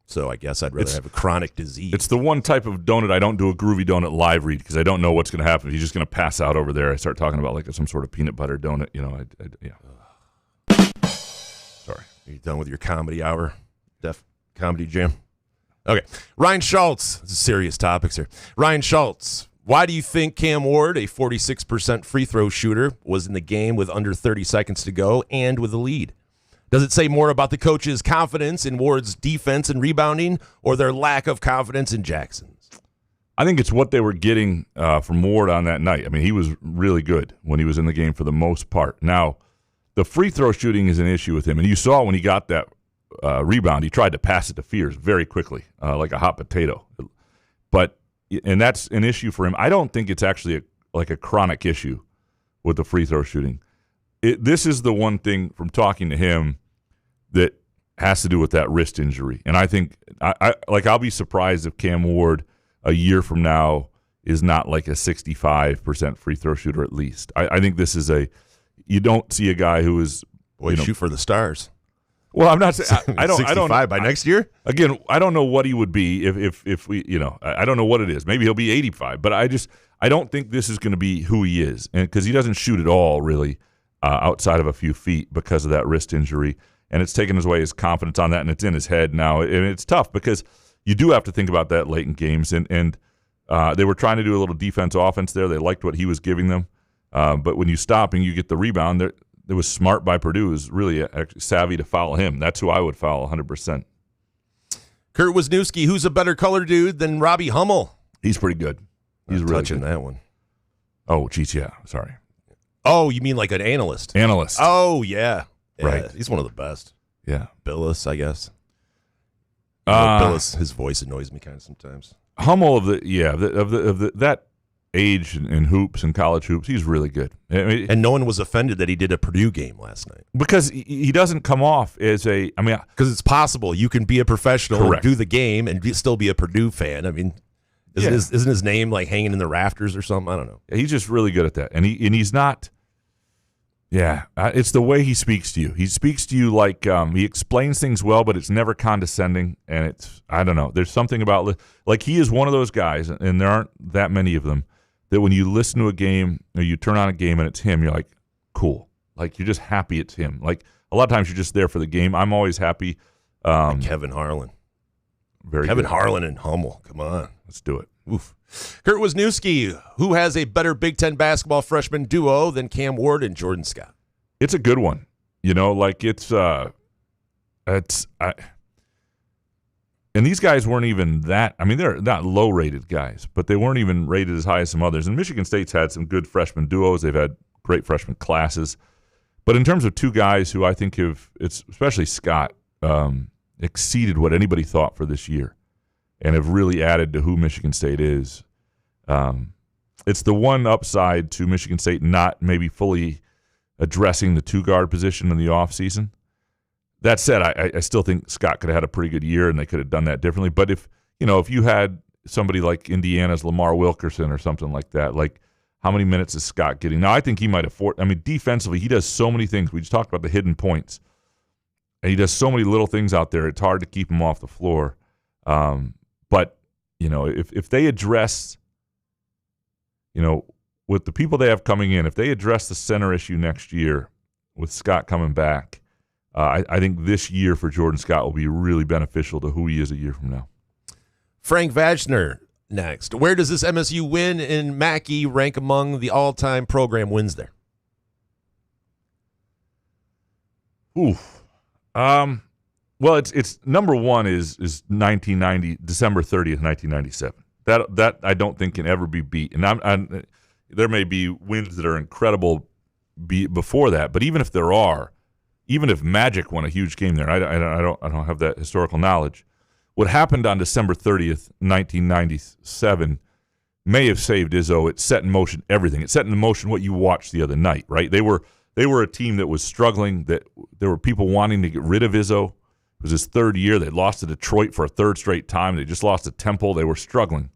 So I guess I'd rather have a chronic disease. It's the one type of donut I don't do a Groovy Donut live read because I don't know what's going to happen. He's just going to pass out over there. I start talking about like some sort of peanut butter donut, yeah. Sorry. Are you done with your comedy hour? Def Comedy Jam? Okay. Ryan Schultz. This is serious topics here. Ryan Schultz. Why do you think Cam Ward, a 46% free throw shooter, was in the game with under 30 seconds to go and with a lead? Does it say more about the coach's confidence in Ward's defense and rebounding or their lack of confidence in Jackson's? I think it's what they were getting from Ward on that night. I mean, he was really good when he was in the game for the most part. Now, the free throw shooting is an issue with him, and you saw when he got that rebound, he tried to pass it to Fears very quickly, like a hot potato. And that's an issue for him. I don't think it's actually a chronic issue with the free throw shooting. This is the one thing from talking to him that has to do with that wrist injury. And I think I'll be surprised if Cam Ward a year from now is not like a 65% free throw shooter at least. I think this is you don't see a guy who is shoot for the stars. Well, I'm not saying I don't 65 by next year. Again, I don't know what he would be if we I don't know what it is. Maybe he'll be 85, but I don't think this is going to be who he is, and because he doesn't shoot at all really outside of a few feet because of that wrist injury, and it's taken away his confidence on that, and it's in his head now, and it's tough because you do have to think about that late in games, and they were trying to do a little defense offense there. They liked what he was giving them. But when you stop and you get the rebound, it was smart by Purdue. It was really savvy to foul him. That's who I would foul 100%. Kurt Wisniewski, who's a better color dude than Robbie Hummel? He's pretty good. He's really touching good. That one. Oh, geez, yeah. Sorry. Oh, you mean like an analyst? Analyst. Oh, yeah. Right. He's one of the best. Yeah. Billis, I guess. Billis, his voice annoys me kind of sometimes. Hummel of that age in hoops and college hoops, he's really good. I mean, and no one was offended that he did a Purdue game last night because he doesn't come off as because it's possible you can be a professional correct. And do the game and still be a Purdue fan. I mean, isn't his name like hanging in the rafters or something? I don't know. He's just really good at that, and he's not. Yeah, it's the way he speaks to you. He speaks to you like he explains things well, but it's never condescending, and I don't know. There's something about like he is one of those guys, and there aren't that many of them, that when you listen to a game or you turn on a game and it's him, you're like, cool. Like you're just happy it's him. Like a lot of times you're just there for the game. I'm always happy. Like Kevin Harlan. Kevin Harlan and Hummel. Come on. Let's do it. Oof. Kurt Wisniewski, who has a better Big Ten basketball freshman duo than Cam Ward and Jordan Scott? It's a good one. Like and these guys weren't even that. I mean, they're not low-rated guys, but they weren't even rated as high as some others. And Michigan State's had some good freshman duos. They've had great freshman classes. But in terms of two guys who I think especially Scott, exceeded what anybody thought for this year and have really added to who Michigan State is, it's the one upside to Michigan State not maybe fully addressing the two-guard position in the offseason. That said, I still think Scott could have had a pretty good year, and they could have done that differently. But if you had somebody like Indiana's Lamar Wilkerson or something like that, like how many minutes is Scott getting? Now, I think he might afford. I mean, defensively, he does so many things. We just talked about the hidden points. And he does so many little things out there. It's hard to keep him off the floor. But, if they address, with the people they have coming in, if they address the center issue next year with Scott coming back, I think this year for Jordan Scott will be really beneficial to who he is a year from now. Frank Vachner next. Where does this MSU win in Mackey rank among the all-time program wins there? Oof. Well, it's number one is 1990, December 30th, 1997. That I don't think can ever be beat. And there may be wins that are incredible before that, but even if there are, even if Magic won a huge game there, I don't have that historical knowledge. What happened on December 30th, 1997 may have saved Izzo. It set in motion everything. It set in motion what you watched the other night, right? They were a team that was struggling, that there were people wanting to get rid of Izzo. It was his third year. They lost to Detroit for a third straight time. They just lost to Temple. They were struggling.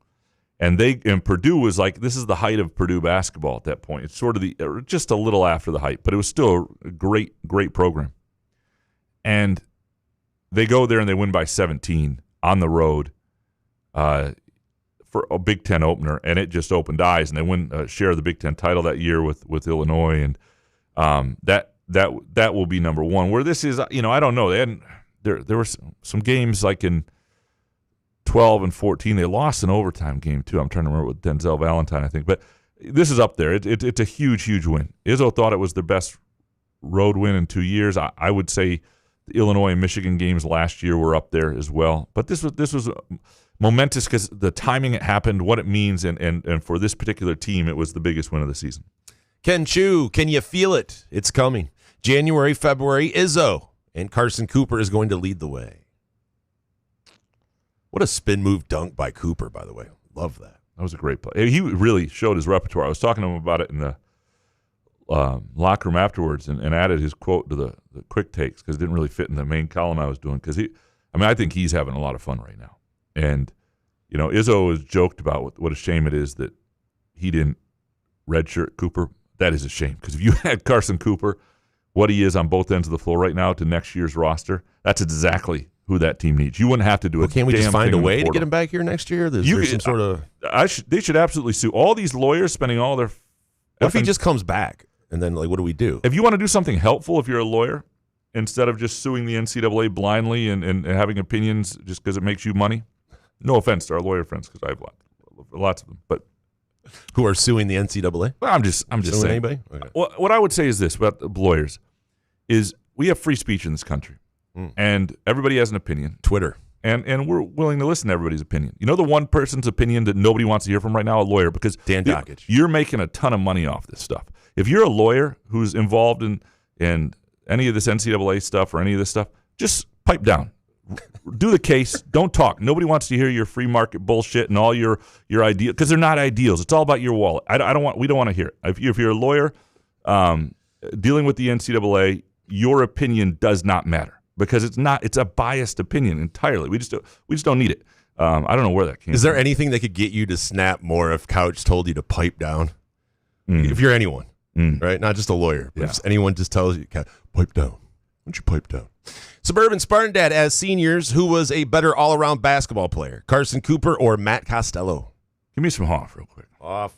And Purdue was like, this is the height of Purdue basketball at that point. It's sort of just a little after the height, but it was still a great, great program. And they go there and they win by 17 on the road for a Big Ten opener, and it just opened eyes. And they win a share of the Big Ten title that year with Illinois, and that will be number one. Where this is, I don't know. There were some games like in 12 and 14. They lost an overtime game too. I'm trying to remember with Denzel Valentine, I think. But this is up there. It's a huge, huge win. Izzo thought it was their best road win in 2 years. I would say the Illinois and Michigan games last year were up there as well. But this was momentous because the timing it happened, what it means, and for this particular team, it was the biggest win of the season. Ken Chu, can you feel it? It's coming. January, February, Izzo, and Carson Cooper is going to lead the way. What a spin move dunk by Cooper, by the way. Love that. That was a great play. He really showed his repertoire. I was talking to him about it in the locker room afterwards and added his quote to the quick takes because it didn't really fit in the main column I was doing. Because I think he's having a lot of fun right now. And, Izzo has joked about what a shame it is that he didn't redshirt Cooper. That is a shame because if you had Carson Cooper, what he is on both ends of the floor right now to next year's roster, that's exactly who that team needs. You wouldn't have to do it. Can't we just find a way to get him back here next year? They should absolutely sue all these lawyers spending all their. What if he just comes back and then what do we do? If you want to do something helpful, if you're a lawyer, instead of just suing the NCAA blindly and having opinions just because it makes you money. No offense to our lawyer friends because I have lots of them, but who are suing the NCAA? Well, I'm just saying. Anybody? Okay. What I would say is this about the lawyers is we have free speech in this country, and everybody has an opinion. Twitter. And we're willing to listen to everybody's opinion. The one person's opinion that nobody wants to hear from right now, a lawyer, because Dan Dakich. You're making a ton of money off this stuff. If you're a lawyer who's involved in any of this NCAA stuff or any of this stuff, just pipe down. Do the case. Don't talk. Nobody wants to hear your free market bullshit and all your ideas because they're not ideals. It's all about your wallet. We don't want to hear it. If you're a lawyer dealing with the NCAA, your opinion does not matter because it's a biased opinion entirely. We just don't need it. I don't know where that came from. Is there anything that could get you to snap more if Couch told you to pipe down? If you're anyone, right? Not just a lawyer. But if anyone just tells you, pipe down. Why don't you pipe down? Suburban Spartan Dad, as seniors, who was a better all-around basketball player, Carson Cooper or Matt Costello? Give me some Hoff real quick. Hoff.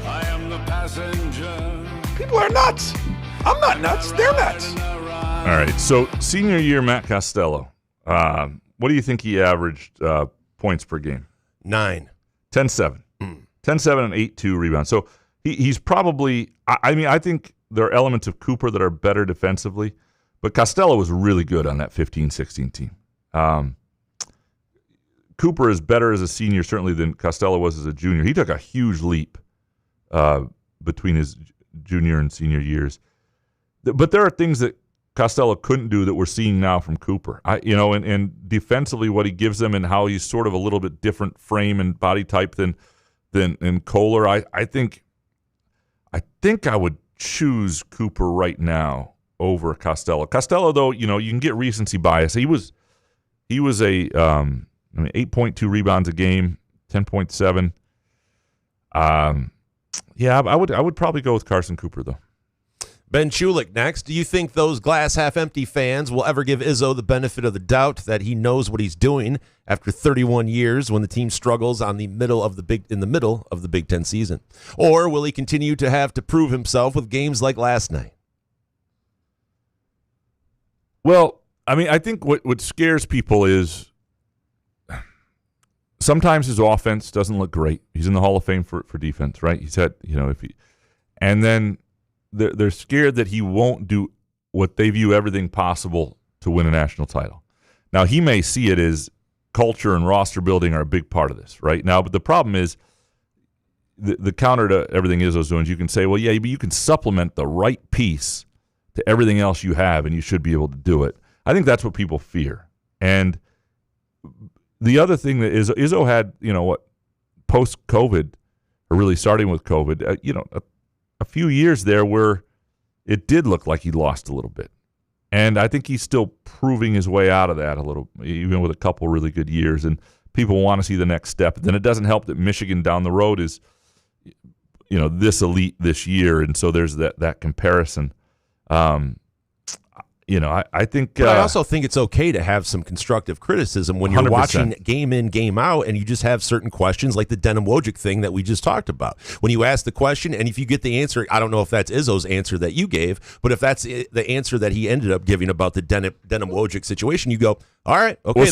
I am the passenger. People are nuts. I'm not nuts. They're nuts. All right. So senior year, Matt Costello. What do you think he averaged points per game? 9. 10-7. 10-7 and 8-2 rebounds. So he's probably – I think there are elements of Cooper that are better defensively, but Costello was really good on that 15-16 team. Cooper is better as a senior certainly than Costello was as a junior. He took a huge leap between his junior and senior years. But there are things that Costello couldn't do that we're seeing now from Cooper. And defensively, what he gives them and how he's sort of a little bit different frame and body type than Kohler. I think I would choose Cooper right now over Costello. Costello, though, you can get recency bias. He was a 8.2 rebounds a game, 10.7. I would probably go with Carson Cooper though. Ben Chulik next. Do you think those glass half empty fans will ever give Izzo the benefit of the doubt that he knows what he's doing after 31 years when the team struggles in the middle of the Big Ten season? Or will he continue to have to prove himself with games like last night? Well, I think what scares people is sometimes his offense doesn't look great. He's in the Hall of Fame for defense, right? He's had, and then they're scared that he won't do what they view everything possible to win a national title. Now, he may see it as culture and roster building are a big part of this right now, but the problem is the counter to everything Izzo's doing is you can say, well, yeah, but you can supplement the right piece to everything else you have, and you should be able to do it. I think that's what people fear. And the other thing that Izzo had, post-COVID, or really starting with COVID, a few years there where it did look like he lost a little bit. And I think he's still proving his way out of that a little, even with a couple really good years. And people want to see the next step. Then it doesn't help that Michigan down the road is, this elite this year. And so there's that comparison. I think. But I also think it's okay to have some constructive criticism when you're 100%. watching game in, game out, and you just have certain questions like the Denim Wojcik thing that we just talked about. When you ask the question, and if you get the answer, I don't know if that's Izzo's answer that you gave, but if that's the answer that he ended up giving about the Denim Wojcik situation, you go, all right, okay.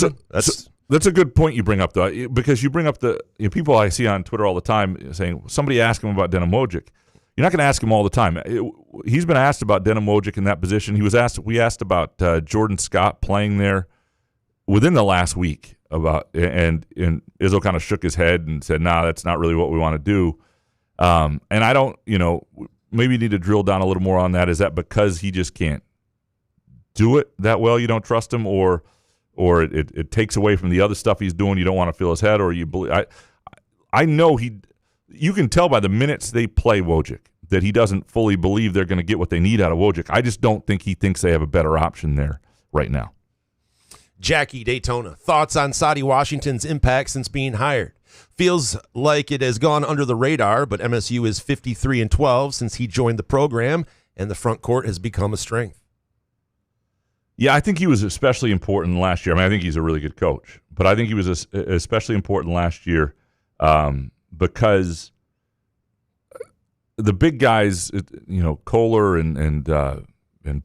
That's a good point you bring up, though, because you bring up the people I see on Twitter all the time saying, somebody ask him about Denim Wojcik. You're not going to ask him all the time. He's been asked about Denim Wojcik in that position. We asked about Jordan Scott playing there within the last week and Izzo kind of shook his head and said, "Nah, that's not really what we want to do." And I don't, maybe you need to drill down a little more on that. Is that because he just can't do it that well? You don't trust him, or it takes away from the other stuff he's doing. You don't want to fill his head, or you believe. I know he. You can tell by the minutes they play Wojcik that he doesn't fully believe they're going to get what they need out of Wojcik. I just don't think he thinks they have a better option there right now. Jackie Daytona, thoughts on Saddi Washington's impact since being hired? Feels like it has gone under the radar, but MSU is 53-12 since he joined the program, and the front court has become a strength. Yeah, I think he was especially important last year. I think he's a really good coach, but I think he was especially important last year because the big guys, Kohler and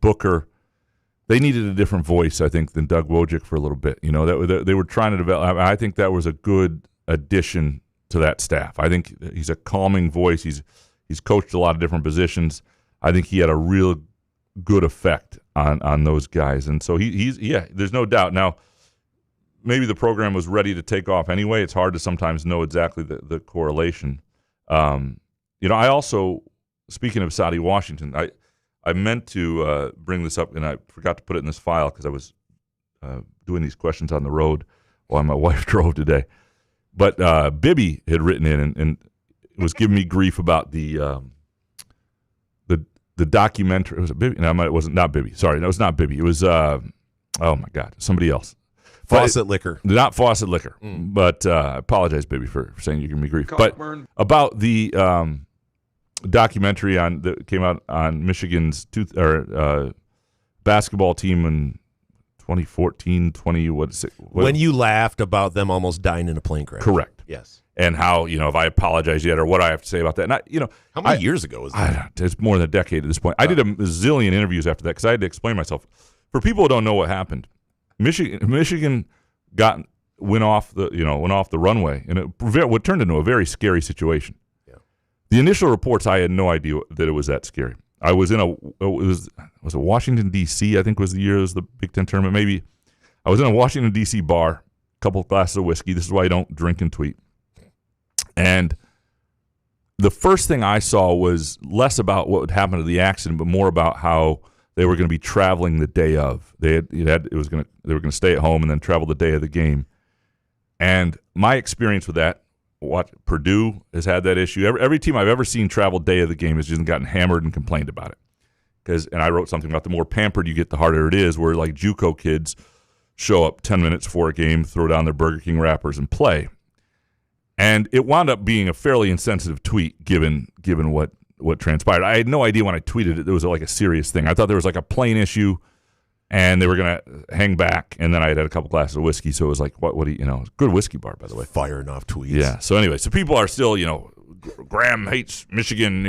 Booker, they needed a different voice, I think, than Doug Wojcik for a little bit. They were trying to develop. I think that was a good addition to that staff. I think he's a calming voice. He's coached a lot of different positions. I think he had a real good effect on those guys, and so he's there's no doubt. Now, maybe the program was ready to take off anyway. It's hard to sometimes know exactly the correlation. I also, speaking of Saddi Washington, I meant to bring this up, and I forgot to put it in this file because I was doing these questions on the road while my wife drove today. But Bibby had written in and was giving me grief about the documentary. Was it Bibby? No, it wasn't. Not Bibby. Sorry, no, it was not Bibby. It was oh my God, somebody else. Faucet Liquor. Not Faucet Liquor. But I apologize, Bibby, for saying you give me grief. But about the documentary that came out on Michigan's basketball team in 2014, when you laughed about them almost dying in a plane crash. Correct. Yes. And how, if I apologize yet or what I have to say about that. And how many years ago was that? It's more than a decade at this point. I did a zillion interviews after that because I had to explain myself. For people who don't know what happened, Michigan went off the runway, and what turned into a very scary situation. Yeah. The initial reports, I had no idea that it was that scary. I was was it Washington D.C. I think was the year it was the Big Ten tournament. Maybe I was in a Washington D.C. bar, a couple of glasses of whiskey. This is why I don't drink and tweet. And the first thing I saw was less about what would happen to the accident, but more about how they were going to be traveling the day of. They were going to stay at home and then travel the day of the game. And my experience with that, Purdue has had that issue. Every team I've ever seen travel day of the game has just gotten hammered and complained about it. And I wrote something about the more pampered you get, the harder it is, where like JUCO kids show up 10 minutes before a game, throw down their Burger King wrappers, and play. And it wound up being a fairly insensitive tweet given what transpired. I had no idea when I tweeted it was like a serious thing. I thought there was like a plane issue and they were going to hang back. And then I had a couple glasses of whiskey, so it was like, what do you, good whiskey bar, by the way. Firing off tweets. Yeah. So anyway, so people are still, Graham hates Michigan,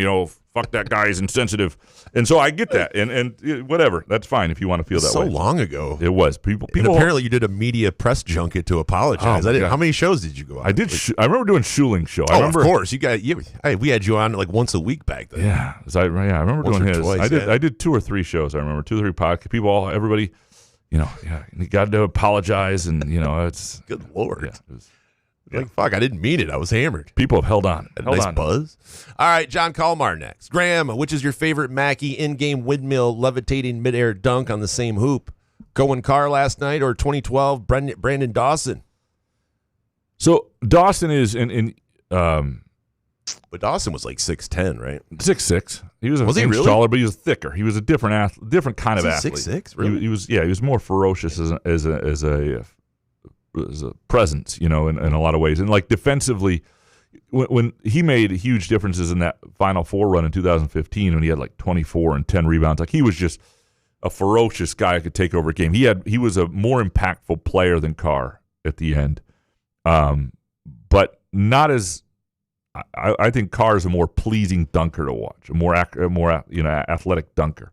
fuck that guy, he's insensitive. And so I get that. And whatever, that's fine if you want to feel that way. So long ago. It was. People. And apparently you did a media press junket to apologize. How many shows did you go on? I did. I remember doing Schuling's show. Of course. We had you on like once a week back then. Yeah. I remember doing his. Twice, I did 2 or 3 shows. I remember 2 or 3 podcasts. Everybody, you got to apologize, and it's good Lord. Yeah, fuck, I didn't mean it. I was hammered. People have held on. Nice buzz. All right, John Kalmar next. Graham, which is your favorite Mackey in-game windmill levitating midair dunk on the same hoop? Cohen Carr last night or 2012 Brandon Dawson? So Dawson is but Dawson was like 6'10", right? 6'6". He was he really? taller, but he was thicker. He was a different kind of athlete. 6'6", really? He was more ferocious as a presence, in a lot of ways. And like defensively, when he made huge differences in that Final Four run in 2015, when he had like 24 and 10 rebounds, like he was just a ferocious guy who could take over a game. He was a more impactful player than Carr at the end, but not as. I think Carr is a more pleasing dunker to watch, a more athletic dunker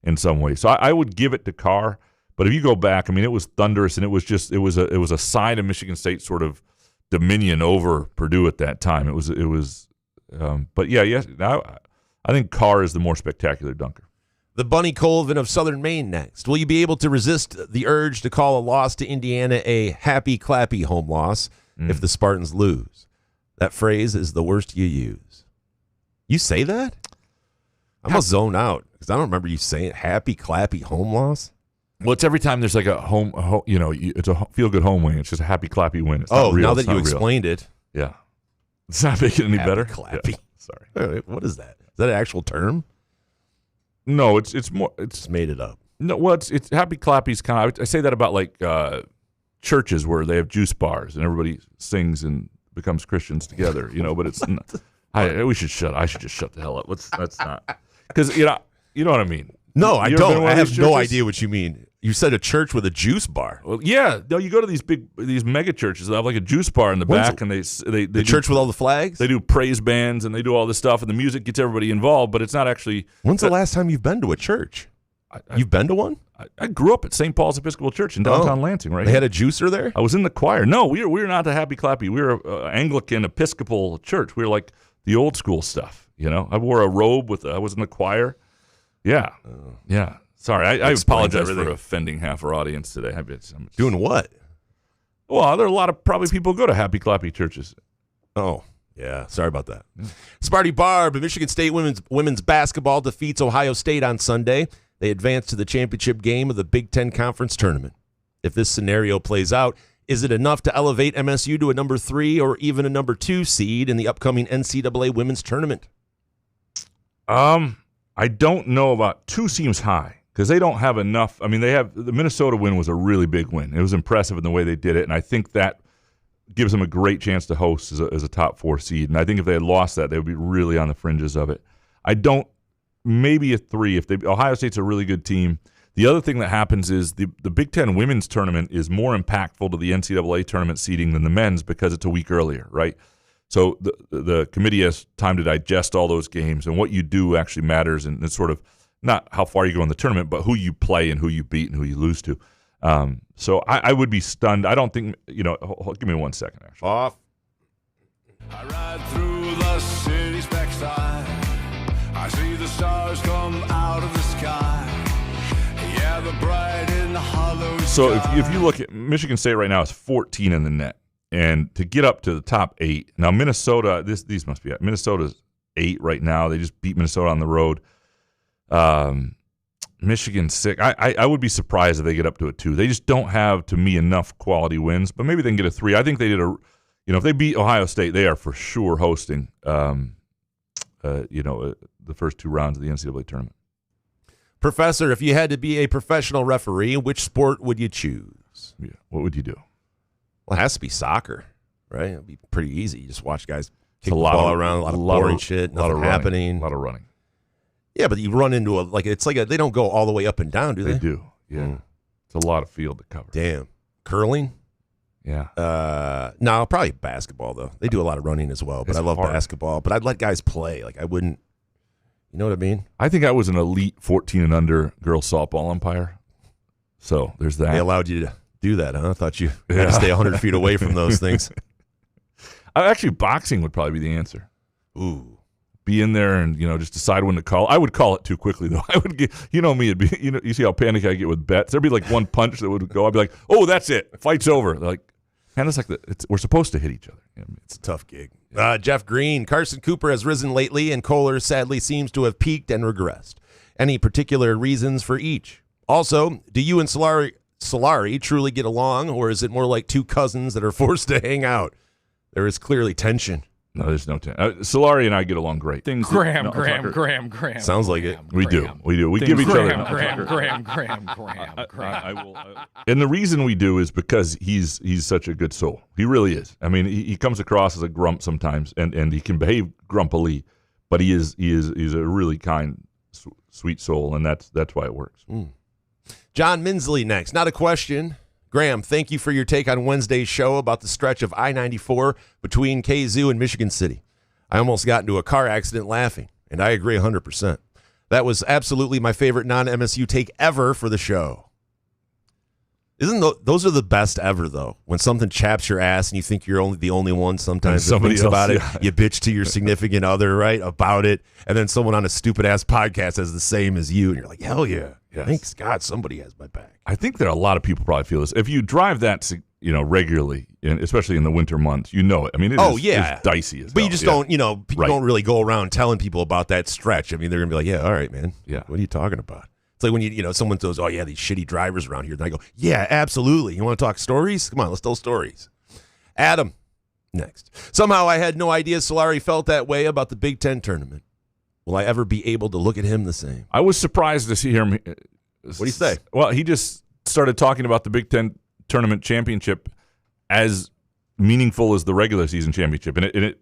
in some ways. So I would give it to Carr. But if you go back, it was thunderous, and it was a sign of Michigan State's sort of dominion over Purdue at that time. But yes, I think Carr is the more spectacular dunker. The Bunny Colvin of Southern Maine next. Will you be able to resist the urge to call a loss to Indiana a happy clappy home loss if the Spartans lose? That phrase is the worst you use. You say that? I'm going to zone out because I don't remember you saying happy clappy home loss. Well, it's every time there's like it's a feel-good home win. It's just a happy, clappy win. It's not real. Now that you explained it. Yeah. It's not making it any better. Clappy. Yeah. Sorry. Wait, what is that? Is that an actual term? No, it's more. It's just made it up. No, well, it's happy, clappy's kind of. I say that about like churches where they have juice bars and everybody sings and becomes Christians together, but it's. I should just shut the hell up. That's not because you know what I mean. No, I don't. I have no idea what you mean. You said a church with a juice bar. Well, yeah. No, you go to these mega churches. They have like a juice bar in the back, and they the church with all the flags. They do praise bands and they do all this stuff, and the music gets everybody involved. But it's not actually. When's the last time you've been to a church? You've been to one? I grew up at St. Paul's Episcopal Church in downtown Lansing. Right. They had a juicer there. I was in the choir. No, we were not the happy clappy. We were Anglican Episcopal church. We were like the old school stuff. I wore a robe I was in the choir. Yeah. Yeah. Sorry, I apologize for offending half our audience today. Doing what? Well, there are a lot of probably people who go to happy clappy churches. Oh, yeah. Sorry about that. Sparty Barb, Michigan State women's basketball defeats Ohio State on Sunday. They advance to the championship game of the Big Ten Conference Tournament. If this scenario plays out, is it enough to elevate MSU to a number 3 or even a number 2 seed in the upcoming NCAA women's tournament? I don't know about 2 seems high. Because they don't have enough. The Minnesota win was a really big win. It was impressive in the way they did it, and I think that gives them a great chance to host as a top 4 seed. And I think if they had lost that, they would be really on the fringes of it. Maybe a 3. Ohio State's a really good team. The other thing that happens is the Big Ten women's tournament is more impactful to the NCAA tournament seeding than the men's because it's a week earlier, right? So the committee has time to digest all those games, and what you do actually matters, and it's sort of not how far you go in the tournament, but who you play and who you beat and who you lose to. So I would be stunned. I don't think, give me 1 second, actually. Off. I ride through the city's backside. I see the stars come out of the sky. Yeah, the bright and hollow sky. So if you look at Michigan State right now, it's 14 in the net. And to get up to the top 8, now Minnesota, these must be Minnesota's 8 right now. They just beat Minnesota on the road. Michigan's sick. I would be surprised if they get up to a 2. They just don't have, to me, enough quality wins. But maybe they can get a 3. I think they did if they beat Ohio State, they are for sure hosting, the first 2 rounds of the NCAA tournament. Professor, if you had to be a professional referee, which sport would you choose? Yeah. What would you do? Well, it has to be soccer, right? It'd be pretty easy. You just watch guys kick the ball around, a lot of boring shit, nothing happening. A lot of running. Yeah, but you run into they don't go all the way up and down, do they? They do, yeah. It's a lot of field to cover. Damn. Curling? Yeah. No, probably basketball, though. They do a lot of running as well, but I love basketball. But I'd let guys play. Like, I wouldn't, you know what I mean? I think I was an elite 14 and under girls softball umpire. So there's that. They allowed you to do that, huh? I thought you had to stay 100 feet away from those things. Actually, boxing would probably be the answer. Ooh. Be in there and, just decide when to call. I would call it too quickly, though. I would get, me, it'd be, you see how panicky I get with bets. There'd be like one punch that would go. I'd be like, oh, that's it. Fight's over. They're like, man, it's like we're supposed to hit each other. It's a tough gig. Jeff Green, Carson Cooper has risen lately, and Kohler sadly seems to have peaked and regressed. Any particular reasons for each? Also, do you and Solari truly get along, or is it more like 2 cousins that are forced to hang out? There is clearly tension. No, there's no tension. Solari and I get along great. Graham. Sounds like it. We do. We give each other. Graham. I will. And the reason we do is because he's such a good soul. He really is. I mean, he comes across as a grump sometimes, and he can behave grumpily, but he's a really kind, sweet soul, and that's why it works. John Minsley next. Not a question. Graham, thank you for your take on Wednesday's show about the stretch of I-94 between KZoo and Michigan City. I almost got into a car accident laughing, and I agree 100%. That was absolutely my favorite non-MSU take ever for the show. Those are the best ever, though? When something chaps your ass and you think you're the only one sometimes that thinks about it. Yeah. You bitch to your significant other, right, about it, and then someone on a stupid-ass podcast has the same as you, and you're like, hell yeah. Yes. Thanks God somebody has my back. I think that a lot of people probably feel this. If you drive that, regularly, especially in the winter months, it. I mean, it's dicey as hell. But you just don't, people don't really go around telling people about that stretch. I mean, they're going to be like, yeah, all right, man. Yeah. What are you talking about? It's like when someone goes, oh, yeah, these shitty drivers around here. Then I go, yeah, absolutely. You want to talk stories? Come on, let's tell stories. Adam, next. Somehow I had no idea Solari felt that way about the Big Ten tournament. Will I ever be able to look at him the same? I was surprised to see him. What do you say? Well, he just started talking about the Big Ten tournament championship as meaningful as the regular season championship, and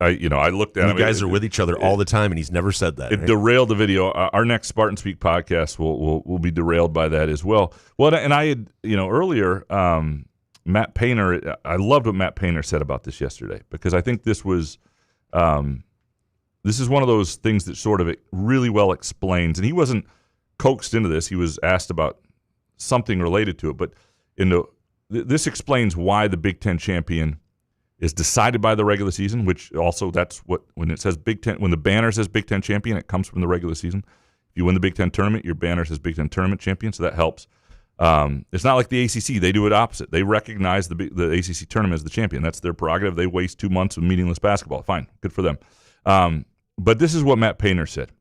I looked at him. You guys are with each other all the time, and he's never said that. It derailed the video. Our next Spartan Speak podcast will be derailed by that as well. Well, and I had earlier Matt Painter. I loved what Matt Painter said about this yesterday, because I think this was. This is one of those things that sort of it really well explains, and he wasn't coaxed into this. He was asked about something related to it, but this explains why the Big Ten champion is decided by the regular season, which also that's what, when it says Big Ten, when the banner says Big Ten champion, it comes from the regular season. If you win the Big Ten tournament, your banner says Big Ten tournament champion, so that helps. It's not like the ACC. They do it opposite. They recognize the ACC tournament as the champion. That's their prerogative. They waste 2 months of meaningless basketball. Fine. Good for them. But this is what Matt Painter said.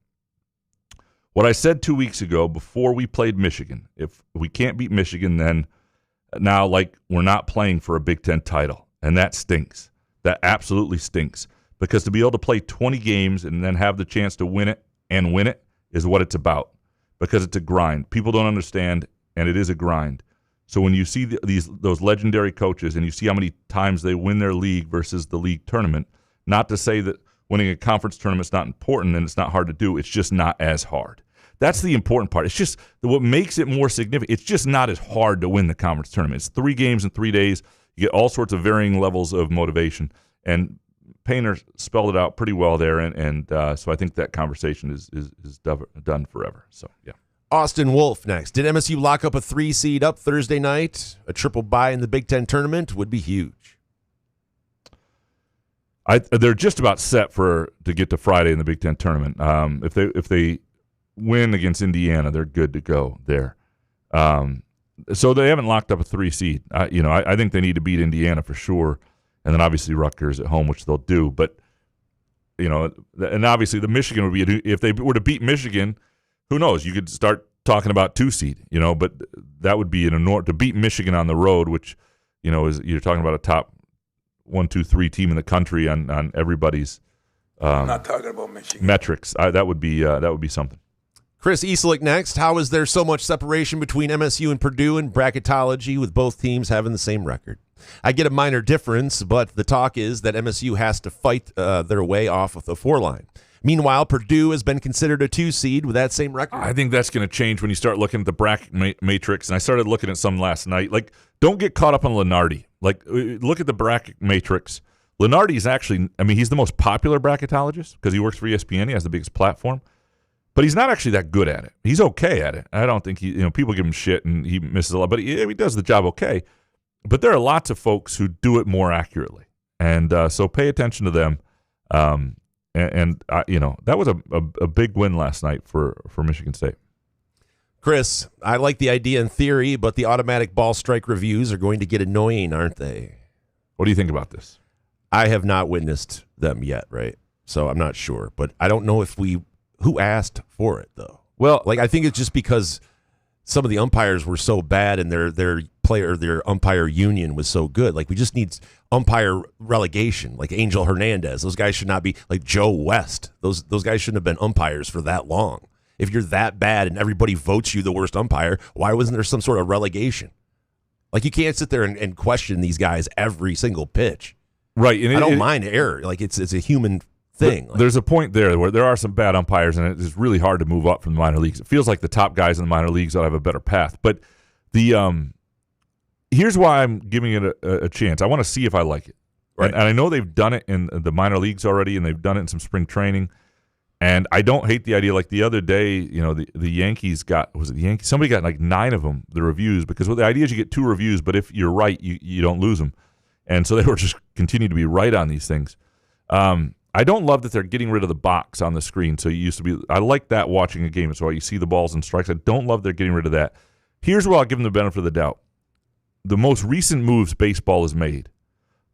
What I said 2 weeks ago before we played Michigan, if we can't beat Michigan, then now we're not playing for a Big Ten title. And that stinks. That absolutely stinks. Because to be able to play 20 games and then have the chance to win it and win it is what it's about. Because it's a grind. People don't understand, and it is a grind. So when you see those legendary coaches and you see how many times they win their league versus the league tournament, not to say that winning a conference tournament is not important and it's not hard to do. It's just not as hard. That's the important part. It's just what makes it more significant. It's just not as hard to win the conference tournament. It's 3 games in 3 days. You get all sorts of varying levels of motivation. And Painter spelled it out pretty well there. And so I think that conversation is done forever. So, yeah. Austin Wolf next. Did MSU lock up a 3 seed up Thursday night? A triple bye in the Big Ten tournament would be huge. They're just about set to get to Friday in the Big Ten tournament. If they win against Indiana, they're good to go there. So they haven't locked up a 3 seed. I think they need to beat Indiana for sure, and then obviously Rutgers at home, which they'll do. But and obviously the Michigan would be if they were to beat Michigan, who knows? You could start talking about 2 seed, but that would be to beat Michigan on the road, which, is you're talking about a top 1, 2, 3 team in the country on everybody's I'm not talking about Michigan metrics. That would be something. Chris Eastlick next. How is there so much separation between MSU and Purdue in bracketology with both teams having the same record? I get a minor difference, but the talk is that MSU has to fight their way off of the 4 line. Meanwhile, Purdue has been considered a 2 seed with that same record. I think that's going to change when you start looking at the bracket matrix, and I started looking at some last night. Like, don't get caught up on Lenardi. Like, look at the bracket matrix. Lenardi is actually, he's the most popular bracketologist because he works for ESPN. He has the biggest platform. But he's not actually that good at it. He's okay at it. I don't think people give him shit and he misses a lot, but he does the job okay. But there are lots of folks who do it more accurately. And so pay attention to them. That was a big win last night for Michigan State. Chris, I like the idea in theory, but the automatic ball strike reviews are going to get annoying, aren't they? What do you think about this? I have not witnessed them yet, right? So I'm not sure. But I don't know who asked for it, though. Well, I think it's just because some of the umpires were so bad and their umpire union was so good. Like, we just need umpire relegation, like Angel Hernandez. Those guys should not be like Joe West. Those guys shouldn't have been umpires for that long. If you're that bad and everybody votes you the worst umpire, why wasn't there some sort of relegation? Like, you can't sit there and question these guys every single pitch. Right. And I don't mind error. Like, it's a human thing. There's a point there where there are some bad umpires, and it's really hard to move up from the minor leagues. It feels like the top guys in the minor leagues ought to have a better path. But here's why I'm giving it a chance. I want to see if I like it. Right. And I know they've done it in the minor leagues already, and they've done it in some spring training. And I don't hate the idea. Like the other day, the Yankees somebody got like 9 of them, the reviews, because the idea is you get 2 reviews, but if you're right, you don't lose them. And so they were just continue to be right on these things. I don't love that they're getting rid of the box on the screen. So I like that watching a game. It's why you see the balls and strikes. I don't love they're getting rid of that. Here's where I'll give them the benefit of the doubt. The most recent moves baseball has made,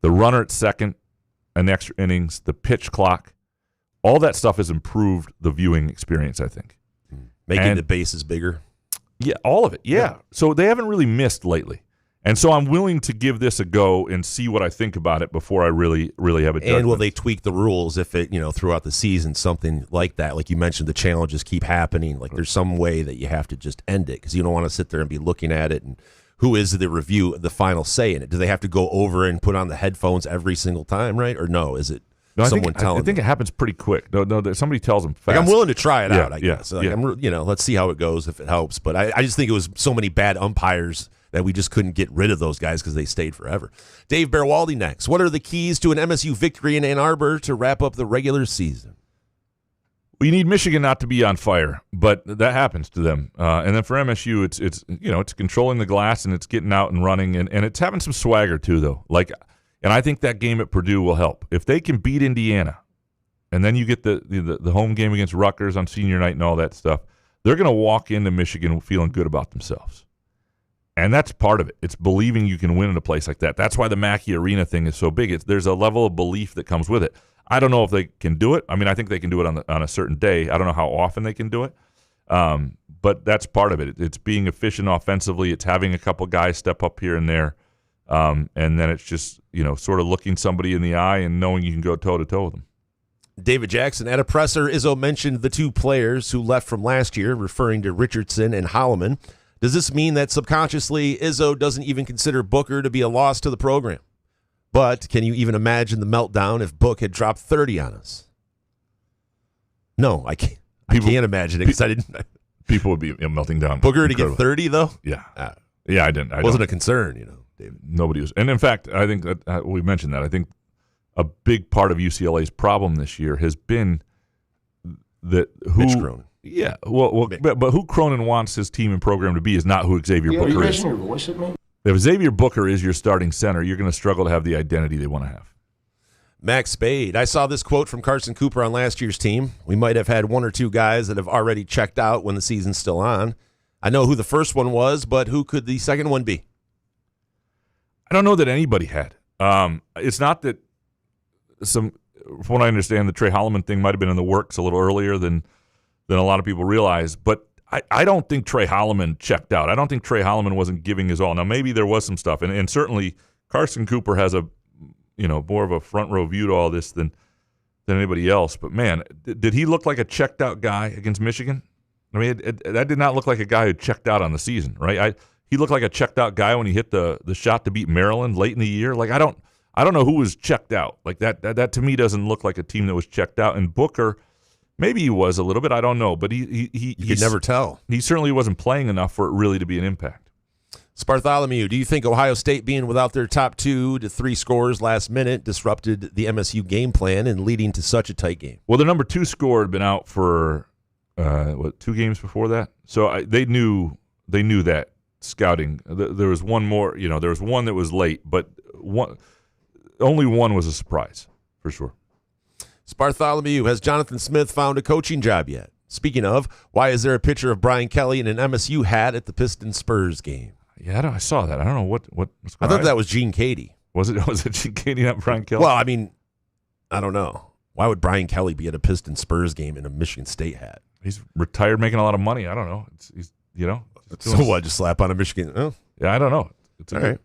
the runner at second and extra innings, the pitch clock, all that stuff has improved the viewing experience, I think. Making the bases bigger. Yeah, all of it. Yeah. So they haven't really missed lately. And so I'm willing to give this a go and see what I think about it before I really, really have a judgment. And will they tweak the rules if it, throughout the season, something like that? Like you mentioned, the challenges keep happening. Like there's some way that you have to just end it because you don't want to sit there and be looking at it. And who is the review, the final say in it? Do they have to go over and put on the headphones every single time, right? Or no, is it someone telling them? I think it happens pretty quick. No, somebody tells them fast. Like I'm willing to try it out, I guess. Yeah. Let's see how it goes if it helps. But I just think it was so many bad umpires that we just couldn't get rid of those guys because they stayed forever. Dave Bearwaldy next. What are the keys to an MSU victory in Ann Arbor to wrap up the regular season? We need Michigan not to be on fire, but that happens to them. And then for MSU, it's controlling the glass and it's getting out and running and it's having some swagger too, though. And I think that game at Purdue will help if they can beat Indiana, and then you get the home game against Rutgers on senior night and all that stuff. They're going to walk into Michigan feeling good about themselves. And that's part of it. It's believing you can win in a place like that. That's why the Mackey Arena thing is so big. There's a level of belief that comes with it. I don't know if they can do it. I think they can do it on a certain day. I don't know how often they can do it. But that's part of it. It's being efficient offensively. It's having a couple guys step up here and there. And then it's just, sort of looking somebody in the eye and knowing you can go toe-to-toe with them. David Jackson, at a presser, Izzo mentioned the 2 players who left from last year, referring to Richardson and Holloman. Does this mean that subconsciously Izzo doesn't even consider Booker to be a loss to the program? But can you even imagine the meltdown if Book had dropped 30 on us? No, I can't. I can't imagine it because I didn't. People would be melting down. Booker to get 30 though? Yeah, yeah. I didn't. Wasn't a concern, David. Nobody was. And in fact, I think that we mentioned that. I think a big part of UCLA's problem this year has been that Mitch Cronin. Yeah, but who Cronin wants his team and program to be is not who Xavier Booker is. Are you raising your voice at me? If Xavier Booker is your starting center, you're going to struggle to have the identity they want to have. Max Spade. I saw this quote from Carson Cooper on last year's team. We might have had 1 or 2 guys that have already checked out when the season's still on. I know who the first one was, but who could the second one be? I don't know that anybody had. It's not that from what I understand, the Trey Holloman thing might have been in the works a little earlier than a lot of people realize. But I don't think Trey Holloman checked out. I don't think Trey Holloman wasn't giving his all. Now, maybe there was some stuff, and certainly Carson Cooper has a more of a front row view to all this than anybody else. But man, did he look like a checked out guy against Michigan? I mean, that did not look like a guy who checked out on the season, right? He looked like a checked out guy when he hit the shot to beat Maryland late in the year. Like I don't know who was checked out. Like that to me doesn't look like a team that was checked out. And Booker, maybe he was a little bit. I don't know, but you could never tell. He certainly wasn't playing enough for it really to be an impact. Spartholomew, do you think Ohio State being without their top 2 to 3 scorers last minute disrupted the MSU game plan and leading to such a tight game? Well, the number 2 scorer had been out for 2 games before that, so they knew that scouting. There was one more. There was one that was late, but only one was a surprise for sure. Spartholomew, has Jonathan Smith found a coaching job yet? Speaking of, why is there a picture of Brian Kelly in an MSU hat at the Pistons Spurs game? Yeah, I saw that. I don't know what's going on. I thought that was Gene Katie. Was it Gene Katie, not Brian Kelly? Well, I mean, I don't know. Why would Brian Kelly be at a Pistons Spurs game in a Michigan State hat? He's retired, making a lot of money. I don't know. So what? Just slap on a Michigan? Oh. Yeah, I don't know. It's all right.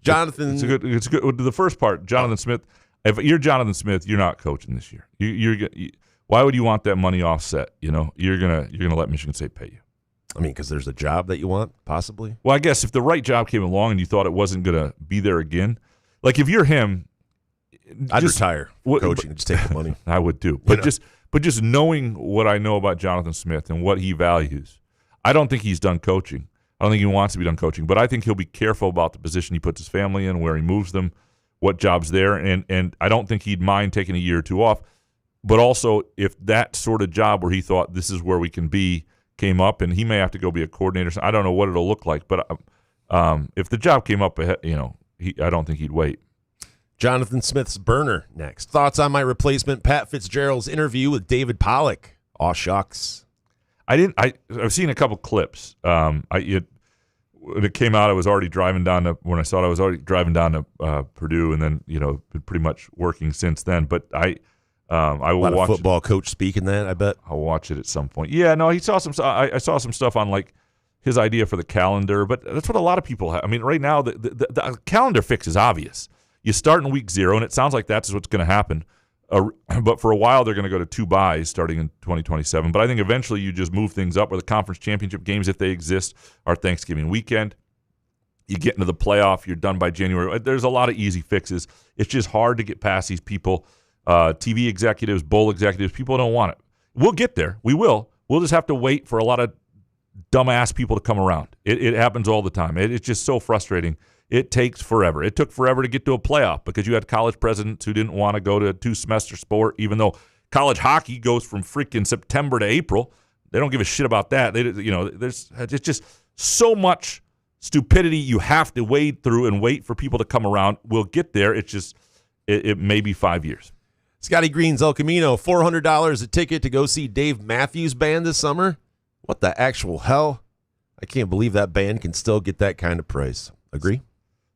Jonathan, it's good. The first part, Jonathan Smith. If you're Jonathan Smith, you're not coaching this year. Why would you want that money offset? You're gonna let Michigan State pay you. I mean, because there's a job that you want, possibly. Well, I guess if the right job came along and you thought it wasn't gonna be there again, like if you're him, I'd retire coaching and just take the money. I would too, but just knowing what I know about Jonathan Smith and what he values, I don't think he's done coaching. I don't think he wants to be done coaching, but I think he'll be careful about the position he puts his family in, where he moves them, what job's there, and I don't think he'd mind taking a year or 2 off. But also, if that sort of job where he thought this is where we can be came up, and he may have to go be a coordinator, I don't know what it'll look like. But if the job came up, I don't think he'd wait. Jonathan Smith's burner next. Thoughts on my replacement, Pat Fitzgerald's interview with David Pollack? Aw, shucks. I've seen a couple clips. When it came out, I was already driving down to Purdue, and then been pretty much working since then. But I will watch football coach speak in that. I bet I'll watch it at some point. Yeah, no, he saw some. I saw some stuff on like his idea for the calendar, but that's what a lot of people have. I mean, right now the calendar fix is obvious. You start in week 0, and it sounds like that's what's going to happen. But for a while, they're going to go to 2 byes starting in 2027. But I think eventually you just move things up where the conference championship games, if they exist, are Thanksgiving weekend. You get into the playoff, you're done by January. There's a lot of easy fixes. It's just hard to get past these people, TV executives, bowl executives. People don't want it. We'll get there. We will. We'll just have to wait for a lot of dumbass people to come around. It happens all the time. It's just so frustrating. It takes forever. It took forever to get to a playoff because you had college presidents who didn't want to go to a 2-semester sport, even though college hockey goes from freaking September to April. They don't give a shit about that. It's just so much stupidity you have to wade through and wait for people to come around. We'll get there. It's just it may be 5 years. Scotty Green's El Camino, $400 a ticket to go see Dave Matthews Band this summer. What the actual hell? I can't believe that band can still get that kind of price. Agree?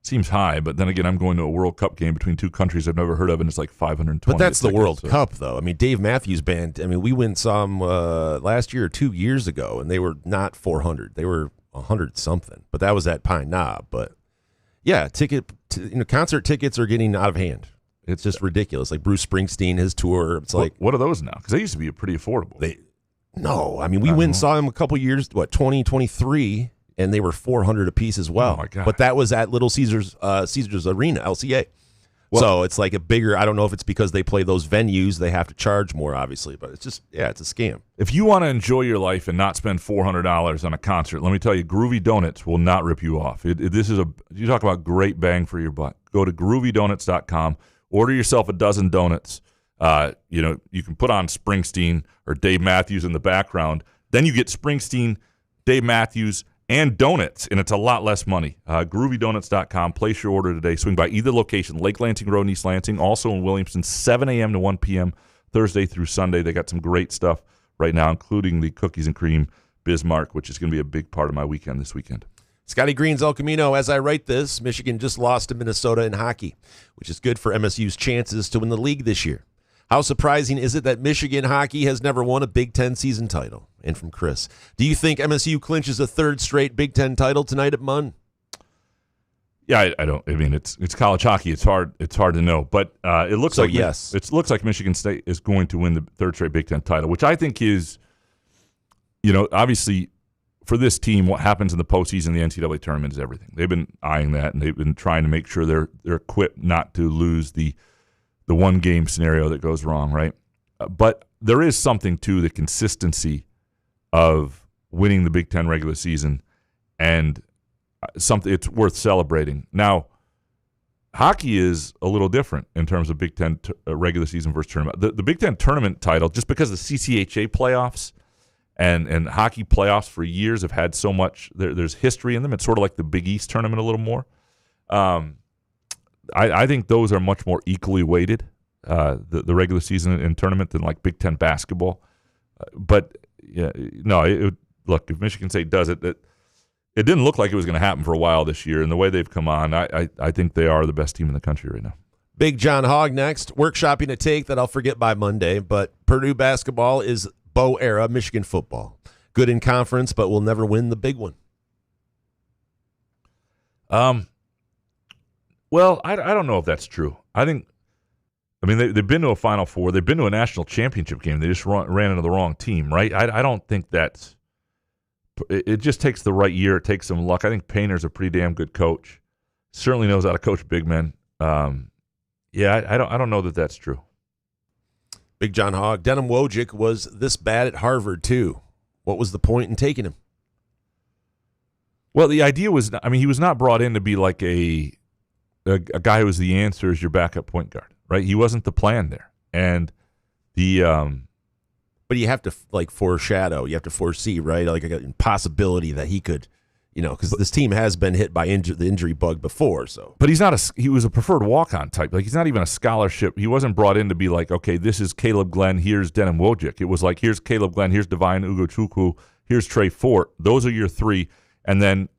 Seems high, but then again, I'm going to a World Cup game between 2 countries I've never heard of, and it's like 520. But that's the World Cup, though. I mean, Dave Matthews Band, we went and saw them last year or 2 years ago, and they were not 400. They were 100-something, but that was at Pine Knob. But, yeah, concert tickets are getting out of hand. It's just ridiculous. Like Bruce Springsteen, his tour. It's like, what are those now? Because they used to be pretty affordable. We went and saw them a couple years, 2023, and they were $400 a piece as well. Oh my God. But that was at Little Caesars Arena, LCA. Well, so it's like a bigger, I don't know if it's because they play those venues, they have to charge more, obviously, but it's just, it's a scam. If you want to enjoy your life and not spend $400 on a concert, let me tell you, Groovy Donuts will not rip you off. You talk about great bang for your buck. Go to groovydonuts.com, order yourself a dozen donuts. You can put on Springsteen or Dave Matthews in the background. Then you get Springsteen, Dave Matthews, and donuts, and it's a lot less money. GroovyDonuts.com. Place your order today. Swing by either location, Lake Lansing Road in East Lansing, also in Williamston, 7 a.m. to 1 p.m., Thursday through Sunday. They got some great stuff right now, including the cookies and cream Bismarck, which is going to be a big part of my weekend this weekend. Scotty Green's El Camino. As I write this, Michigan just lost to Minnesota in hockey, which is good for MSU's chances to win the league this year. How surprising is it that Michigan hockey has never won a Big Ten season title? And from Chris, do you think MSU clinches a third straight Big Ten title tonight at Munn? Yeah, I don't. I mean, it's college hockey. It's hard to know, but it looks like yes. It looks like Michigan State is going to win the third straight Big Ten title, which I think is, obviously for this team, what happens in the postseason, the NCAA tournament is everything. They've been eyeing that, and they've been trying to make sure they're equipped not to lose the one game scenario that goes wrong, right? But there is something to the consistency of winning the Big Ten regular season, and something it's worth celebrating. Now, hockey is a little different in terms of Big Ten regular season versus tournament. The Big Ten tournament title, just because the CCHA playoffs and hockey playoffs for years have had so much, there's history in them. It's sort of like the Big East tournament a little more. I think those are much more equally weighted, the regular season and tournament, than like Big Ten basketball. But yeah, no. Look, if Michigan State does it, it didn't look like it was going to happen for a while this year, and the way they've come on, I think they are the best team in the country right now. Big John Hogg next, workshopping a take that I'll forget by Monday, but Purdue basketball is Bo era Michigan football. Good in conference, but will never win the big one. Well, I don't know if that's true. They've been to a Final Four. They've been to a national championship game. They just ran into the wrong team, right? I don't think that's – it just takes the right year. It takes some luck. I think Painter's a pretty damn good coach. Certainly knows how to coach big men. I don't know that that's true. Big John Hogg. Denim Wojcik was this bad at Harvard, too. What was the point in taking him? Well, the idea was – he was not brought in to be like a guy who was the answer as your backup point guard, right? He wasn't the plan there. And but you have to foreshadow, you have to foresee, right? Like a possibility that he could, because this team has been hit by the injury bug before. So, but he was a preferred walk-on type. Like, he's not even a scholarship. He wasn't brought in to be like, okay, this is Caleb Glenn, here's Denim Wojcik. It was like, here's Caleb Glenn, here's Divine Ugochukwu, here's Trey Fort. Those are your three, and then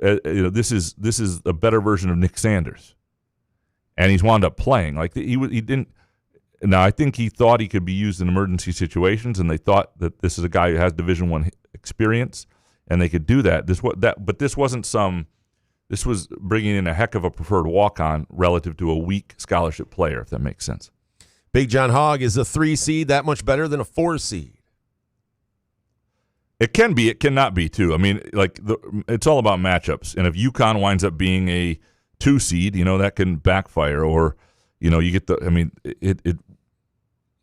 this is a better version of Nick Sanders, and he's wound up playing like he didn't. Now, I think he thought he could be used in emergency situations, and they thought that this is a guy who has Division I experience, and they could do that. But this wasn't some. This was bringing in a heck of a preferred walk-on relative to a weak scholarship player, if that makes sense. Big John Hogg, is a 3 seed that much better than a 4 seed? It can be. It cannot be too. It's all about matchups, and if UConn winds up being a 2 seed, that can backfire, or you get the.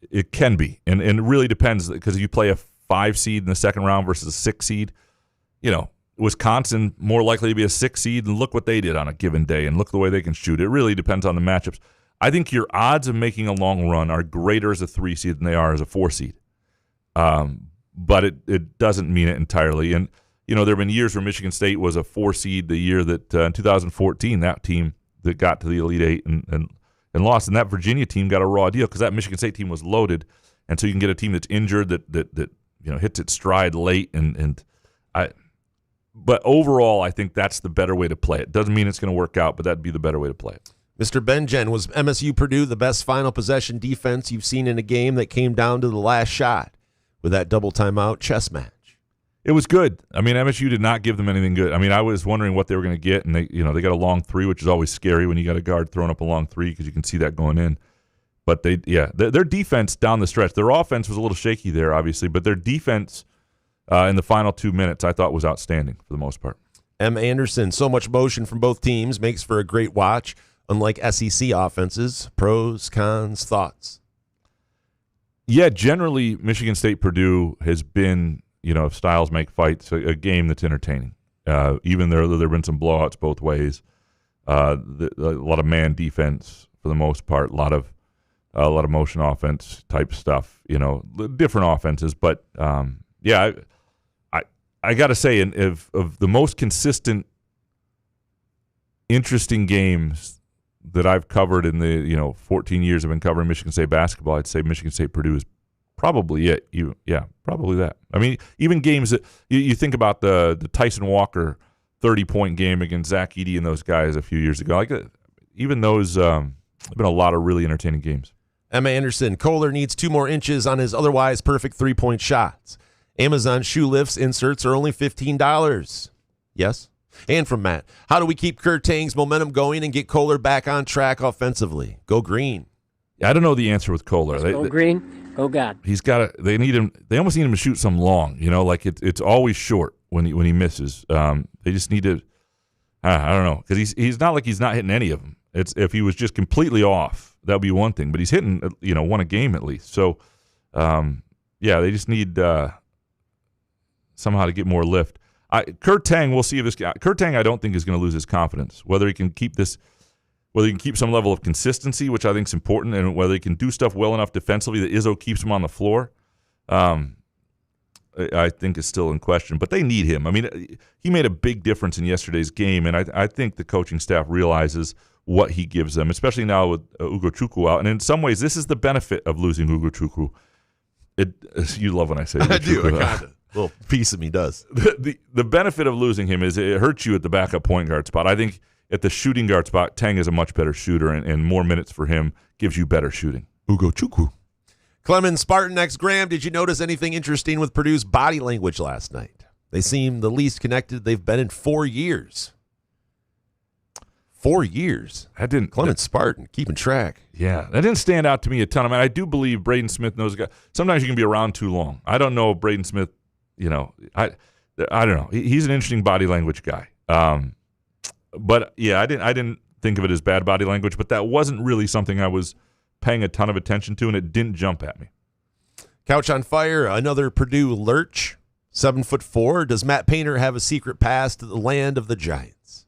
It can be, and it really depends, because if you play a 5 seed in the second round versus a 6 seed, Wisconsin more likely to be a 6 seed, and look what they did on a given day, and look the way they can shoot. It really depends on the matchups. I think your odds of making a long run are greater as a 3 seed than they are as a 4 seed. But it doesn't mean it entirely. And, there have been years where Michigan State was a 4 seed the year that in 2014, that team that got to the Elite Eight and lost. And that Virginia team got a raw deal because that Michigan State team was loaded. And so you can get a team that's injured that hits its stride late. But overall, I think that's the better way to play it. Doesn't mean it's going to work out, but that'd be the better way to play it. Mr. Benjen, was MSU-Purdue the best final possession defense you've seen in a game that came down to the last shot with that double timeout chess match? It was good. MSU did not give them anything good. I was wondering what they were going to get, and they got a long 3, which is always scary when you got a guard throwing up a long 3 because you can see that going in. But their defense down the stretch, their offense was a little shaky there, obviously, but their defense in the final 2 minutes I thought was outstanding for the most part. M. Anderson, so much motion from both teams makes for a great watch. Unlike SEC offenses, pros, cons, thoughts? Yeah, generally Michigan State Purdue has been, if styles make fights, a game that's entertaining. Even there have been some blowouts both ways. A lot of man defense for the most part. A lot of motion offense type stuff. Different offenses. But I got to say, of the most consistent, interesting games that I've covered in the 14 years I've been covering Michigan State basketball, I'd say Michigan State Purdue is probably it. Probably that. Even games that you think about the Tyson Walker 30-point game against Zach Edey and those guys a few years ago. Even those, have been a lot of really entertaining games. Emma Anderson, Kohler needs 2 more inches on his otherwise perfect 3-point shots. Amazon shoe lifts inserts are only $15. Yes. And from Matt, how do we keep Kurt Tang's momentum going and get Kohler back on track offensively? Go green. I don't know the answer with Kohler. Go green. Oh God. He's got to. They need him. They almost need him to shoot some long. Like it's always short when he misses. They just need to. I don't know, because he's not like he's not hitting any of them. It's if he was just completely off, that would be one thing. But he's hitting 1 a game at least. So they just need somehow to get more lift. Kurt Tang, we'll see if this guy. Kurt Tang, I don't think is going to lose his confidence. Whether he can keep some level of consistency, which I think is important, and whether he can do stuff well enough defensively that Izzo keeps him on the floor, I think is still in question. But they need him. I mean, he made a big difference in yesterday's game, and I think the coaching staff realizes what he gives them, especially now with Ugo Chukwu out. And in some ways, this is the benefit of losing Ugo Chukwu. You love when I say Ugo I do. Chukwu. I kind of. A little piece of me does. The benefit of losing him is it hurts you at the backup point guard spot. I think at the shooting guard spot, Tang is a much better shooter, and more minutes for him gives you better shooting. Ugo Chukwu. Clemens, Spartan X Graham, did you notice anything interesting with Purdue's body language last night? They seem the least connected they've been in 4 years. 4 years. Clemens Spartan, keeping track. Yeah, that didn't stand out to me a ton. I mean, I do believe Braden Smith knows a guy. Sometimes you can be around too long. I don't know if Braden Smith, I don't know. He's an interesting body language guy. But yeah, I didn't think of it as bad body language, but that wasn't really something I was paying a ton of attention to, and it didn't jump at me. Couch on Fire, another Purdue lurch, 7'4". Does Matt Painter have a secret pass to the land of the Giants?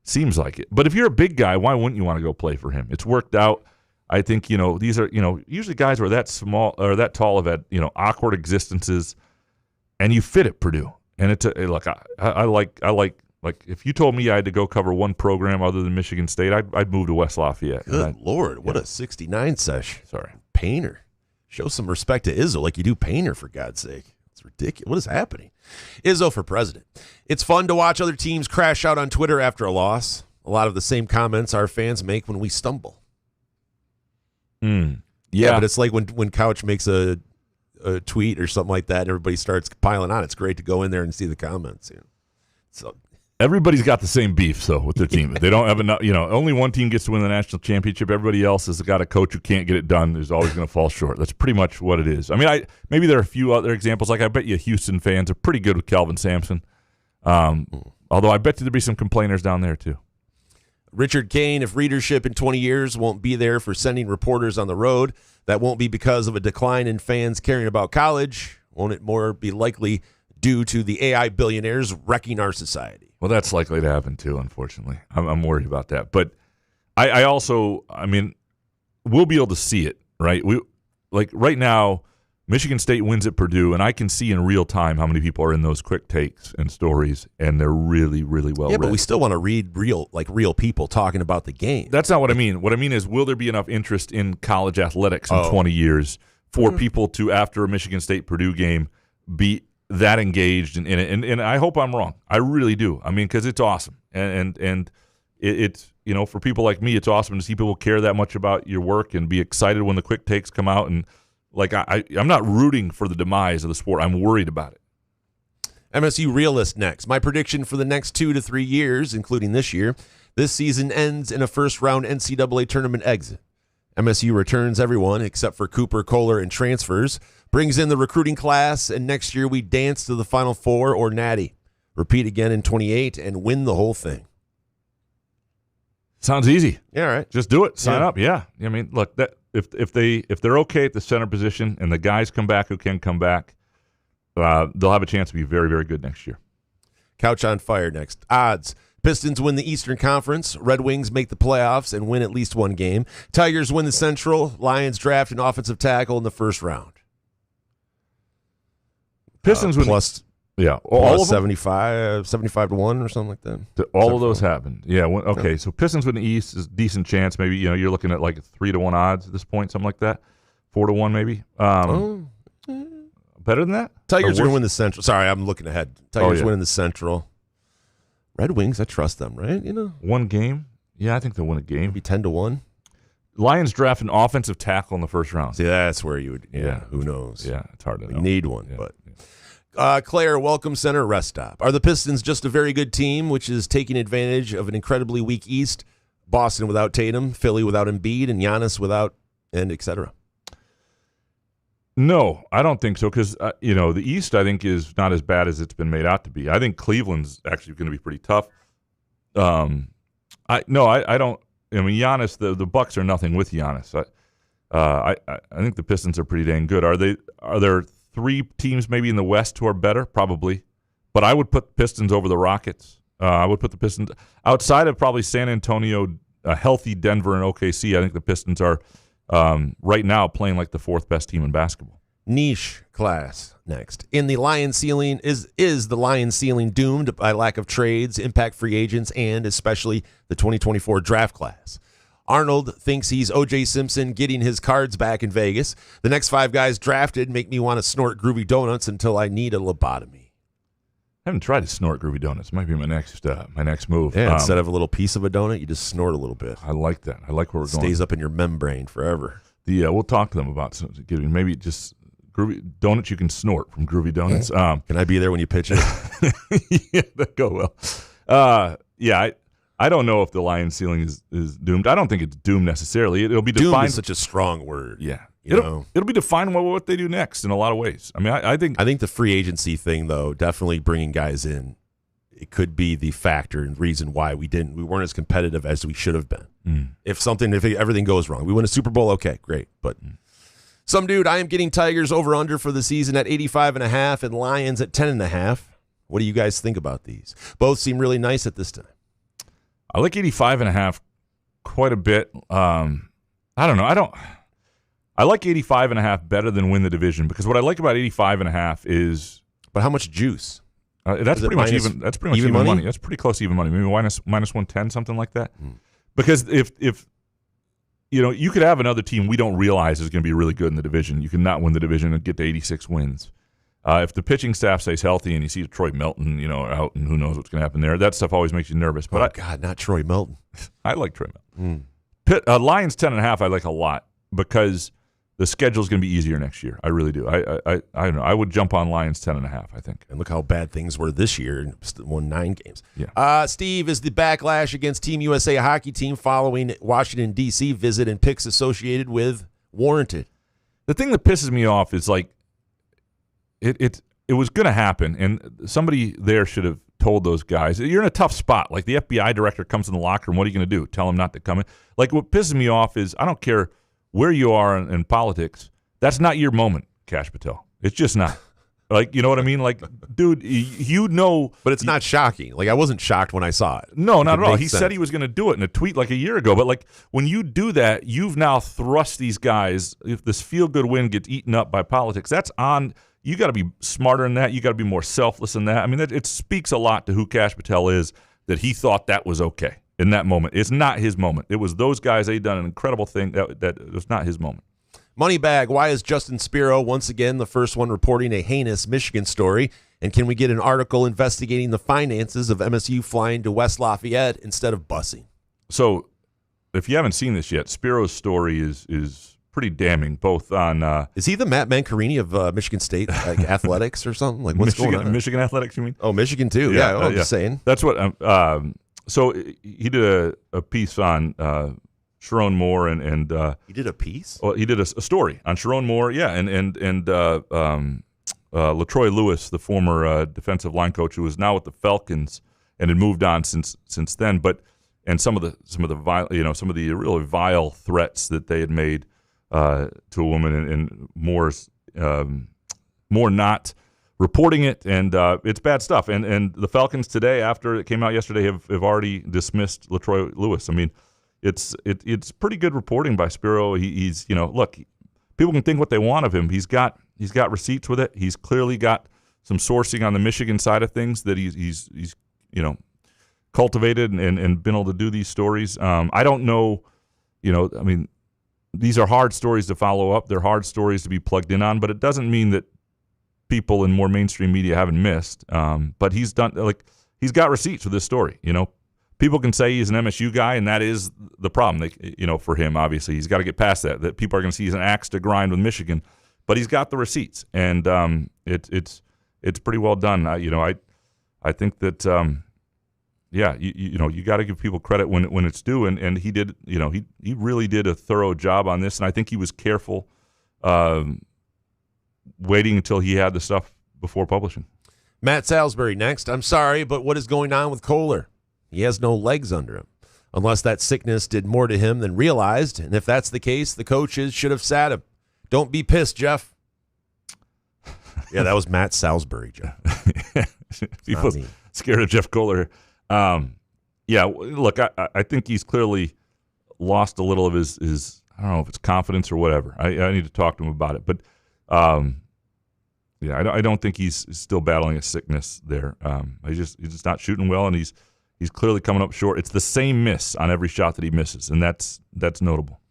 Seems like it. But if you're a big guy, why wouldn't you want to go play for him? It's worked out. I think, these are, usually guys who are that small or that tall have had, awkward existences, and you fit at Purdue. And it's look, I like if you told me I had to go cover one program other than Michigan State, I'd move to West Lafayette. Good Lord, what a 69 sesh. Sorry. Painter. Show some respect to Izzo like you do Painter, for God's sake. It's ridiculous. What is happening? Izzo for president. It's fun to watch other teams crash out on Twitter after a loss. A lot of the same comments our fans make when we stumble. Yeah, but it's like when Couch makes a tweet or something like that, and everybody starts piling on. It's great to go in there and see the comments. So everybody's got the same beef, though, with their team. They don't have enough. Only one team gets to win the national championship. Everybody else has got a coach who can't get it done. Is always going to fall short. That's pretty much what it is. I mean, maybe there are a few other examples. Like I bet you Houston fans are pretty good with Calvin Sampson. Although I bet you there'll be some complainers down there too. Richard Kane, if readership in 20 years won't be there for sending reporters on the road, that won't be because of a decline in fans caring about college. Won't it more be likely due to the AI billionaires wrecking our society? Well, that's likely to happen too, unfortunately. I'm worried about that. But I also, we'll be able to see it, right? Right now, Michigan State wins at Purdue, and I can see in real time how many people are in those quick takes and stories, and they're really, really well read. But we still want to read real people talking about the game. That's not what I mean. What I mean is, will there be enough interest in college athletics in 20 years for people to, after a Michigan State-Purdue game, be that engaged in it? And I hope I'm wrong. I really do. Because it's awesome. And it's, for people like me, it's awesome to see people care that much about your work and be excited when the quick takes come out. And I'm not rooting for the demise of the sport. I'm worried about it. MSU Realist next. My prediction for the next 2 to 3 years, including this year, this season ends in a first-round NCAA tournament exit. MSU returns everyone except for Cooper, Kohler, and transfers, brings in the recruiting class, and next year we dance to the Final Four or Natty. Repeat again in 28 and win the whole thing. Sounds easy. Yeah, all right. Just do it. Sign up. Yeah. Look, that if they're okay at the center position and the guys come back who can come back, they'll have a chance to be very, very good next year. Couch on Fire next. Odds. Pistons win the Eastern Conference. Red Wings make the playoffs and win at least one game. Tigers win the Central. Lions draft an offensive tackle in the first round. Pistons win. Plus all of 75 to 1 or something like that. All of those happened. Yeah. Okay. So Pistons win the East is a decent chance. Maybe you're looking at like 3 to 1 odds at this point, something like that. 4 to 1 maybe. Better than that. Tigers are going to win the Central. Sorry, I'm looking ahead. Tigers winning the Central. Red Wings, I trust them, right? One game. Yeah, I think they'll win a game. Maybe 10 to 1. Lions draft an offensive tackle in the first round. See, that's where you would. Yeah, who knows? Yeah, it's hard to know. We need one, but. Claire, Welcome Center, rest stop. Are the Pistons just a very good team, which is taking advantage of an incredibly weak East? Boston without Tatum, Philly without Embiid, and Giannis without, and et cetera. No, I don't think so because, the East, I think, is not as bad as it's been made out to be. I think Cleveland's actually going to be pretty tough. I don't. I mean, Giannis, the Bucks are nothing with Giannis. I think the Pistons are pretty dang good. Are there 3 teams maybe in the West who are better? Probably. But I would put the Pistons over the Rockets. I would put the Pistons outside of probably San Antonio, a healthy Denver and OKC. I think the Pistons are right now playing like the 4th best team in basketball. Niche class next. In the Lions ceiling, is the Lions ceiling doomed by lack of trades, impact free agents, and especially the 2024 draft class? Arnold thinks he's O.J. Simpson getting his cards back in Vegas. The next 5 guys drafted make me want to snort Groovy Donuts until I need a lobotomy. I haven't tried to snort Groovy Donuts. Might be my next move. Yeah, instead of a little piece of a donut, you just snort a little bit. I like that. I like where we're going. Stays up in your membrane forever. We'll talk to them about giving maybe just Groovy Donuts you can snort from Groovy Donuts. Can I be there when you pitch it? Yeah, that go well. I don't know if the Lions ceiling is doomed. I don't think it's doomed necessarily. It'll be defined. Doomed is such a strong word. Yeah. It'll be defined by what they do next in a lot of ways. I mean, I think the free agency thing, though, definitely bringing guys in, it could be the factor and reason why we weren't as competitive as we should have been. If everything goes wrong, we win a Super Bowl, okay, great. But some dude, I am getting Tigers over under for the season at 85.5 and Lions at 10.5. What do you guys think about these? Both seem really nice at this time. I like 85.5 quite a bit. I don't know. I like 85.5 better than win the division because what I like about 85.5 is. But how much juice? That's pretty much even. That's pretty much even money. That's pretty close to even money. Maybe minus 110, something like that. Because if you could have another team we don't realize is going to be really good in the division. You can not win the division and get to 86 wins. If the pitching staff stays healthy and you see Troy Melton, out and who knows what's going to happen there, that stuff always makes you nervous. But God, not Troy Melton. I like Troy Melton. Lions 10.5 I like a lot because the schedule is going to be easier next year. I really do. I don't know. I would jump on Lions 10.5, I think. And look how bad things were this year and won 9 games. Yeah. Steve, is the backlash against Team USA hockey team following Washington, D.C. visit and picks associated with warranted? The thing that pisses me off is like it was going to happen, and somebody there should have told those guys, you're in a tough spot. Like the FBI director comes in the locker room, what are you going to do? Tell him not to come in? Like what pisses me off is I don't care where you are in politics, that's not your moment, Kash Patel. It's just not. Like, you know what I mean? Like, dude, But it's not shocking. Like, I wasn't shocked when I saw it. No, not at all. He said he was going to do it in a tweet like a year ago. But, like, when you do that, you've now thrust these guys. If this feel-good win gets eaten up by politics, that's on. You got to be smarter than that. You got to be more selfless than that. I mean, it speaks a lot to who Kash Patel is that he thought that was okay in that moment. It's not his moment. It was those guys. They'd done an incredible thing. That was not his moment. Moneybag, why is Justin Spiro once again the first one reporting a heinous Michigan story? And can we get an article investigating the finances of MSU flying to West Lafayette instead of busing? So if you haven't seen this yet, Spiro's story is pretty damning, both on... is he the Matt Mancarini of Michigan State like athletics or something? Like what's going on? Michigan athletics, you mean? Oh, Michigan too. Yeah, I'm just saying. That's what... so he did a piece on... Sharon Moore and he did a piece. Well, he did a story on Sharon Moore, yeah, and LaTroy Lewis, the former defensive line coach, who is now with the Falcons and had moved on since then. But some of the really vile threats that they had made to a woman, and Moore's Moore not reporting it, and it's bad stuff. And the Falcons today, after it came out yesterday, have already dismissed LaTroy Lewis. I mean. It's pretty good reporting by Spiro. He's look, people can think what they want of him. He's got receipts with it. He's clearly got some sourcing on the Michigan side of things that he's cultivated and been able to do these stories. I don't know, I mean, these are hard stories to follow up. They're hard stories to be plugged in on, but it doesn't mean that people in more mainstream media haven't missed. But he's got receipts for this story. people can say he's an MSU guy, and that is the problem. For him, obviously, he's got to get past that. That people are going to see he's an axe to grind with Michigan, but he's got the receipts, and it's pretty well done. I think that you got to give people credit when it's due, and he did. He really did a thorough job on this, and I think he was careful, waiting until he had the stuff before publishing. Matt Salisbury next. I'm sorry, but what is going on with Kohler? He has no legs under him, unless that sickness did more to him than realized. And if that's the case, the coaches should have sat him. Don't be pissed, Jeff. Yeah, that was Matt Salisbury, Jeff. People scared of Jeff Kohler. Look, I think he's clearly lost a little of his I don't know if it's confidence or whatever. I need to talk to him about it. But, I don't think he's still battling a sickness there. He's just not shooting well, and he's clearly coming up short. It's the same miss on every shot that he misses, and that's notable.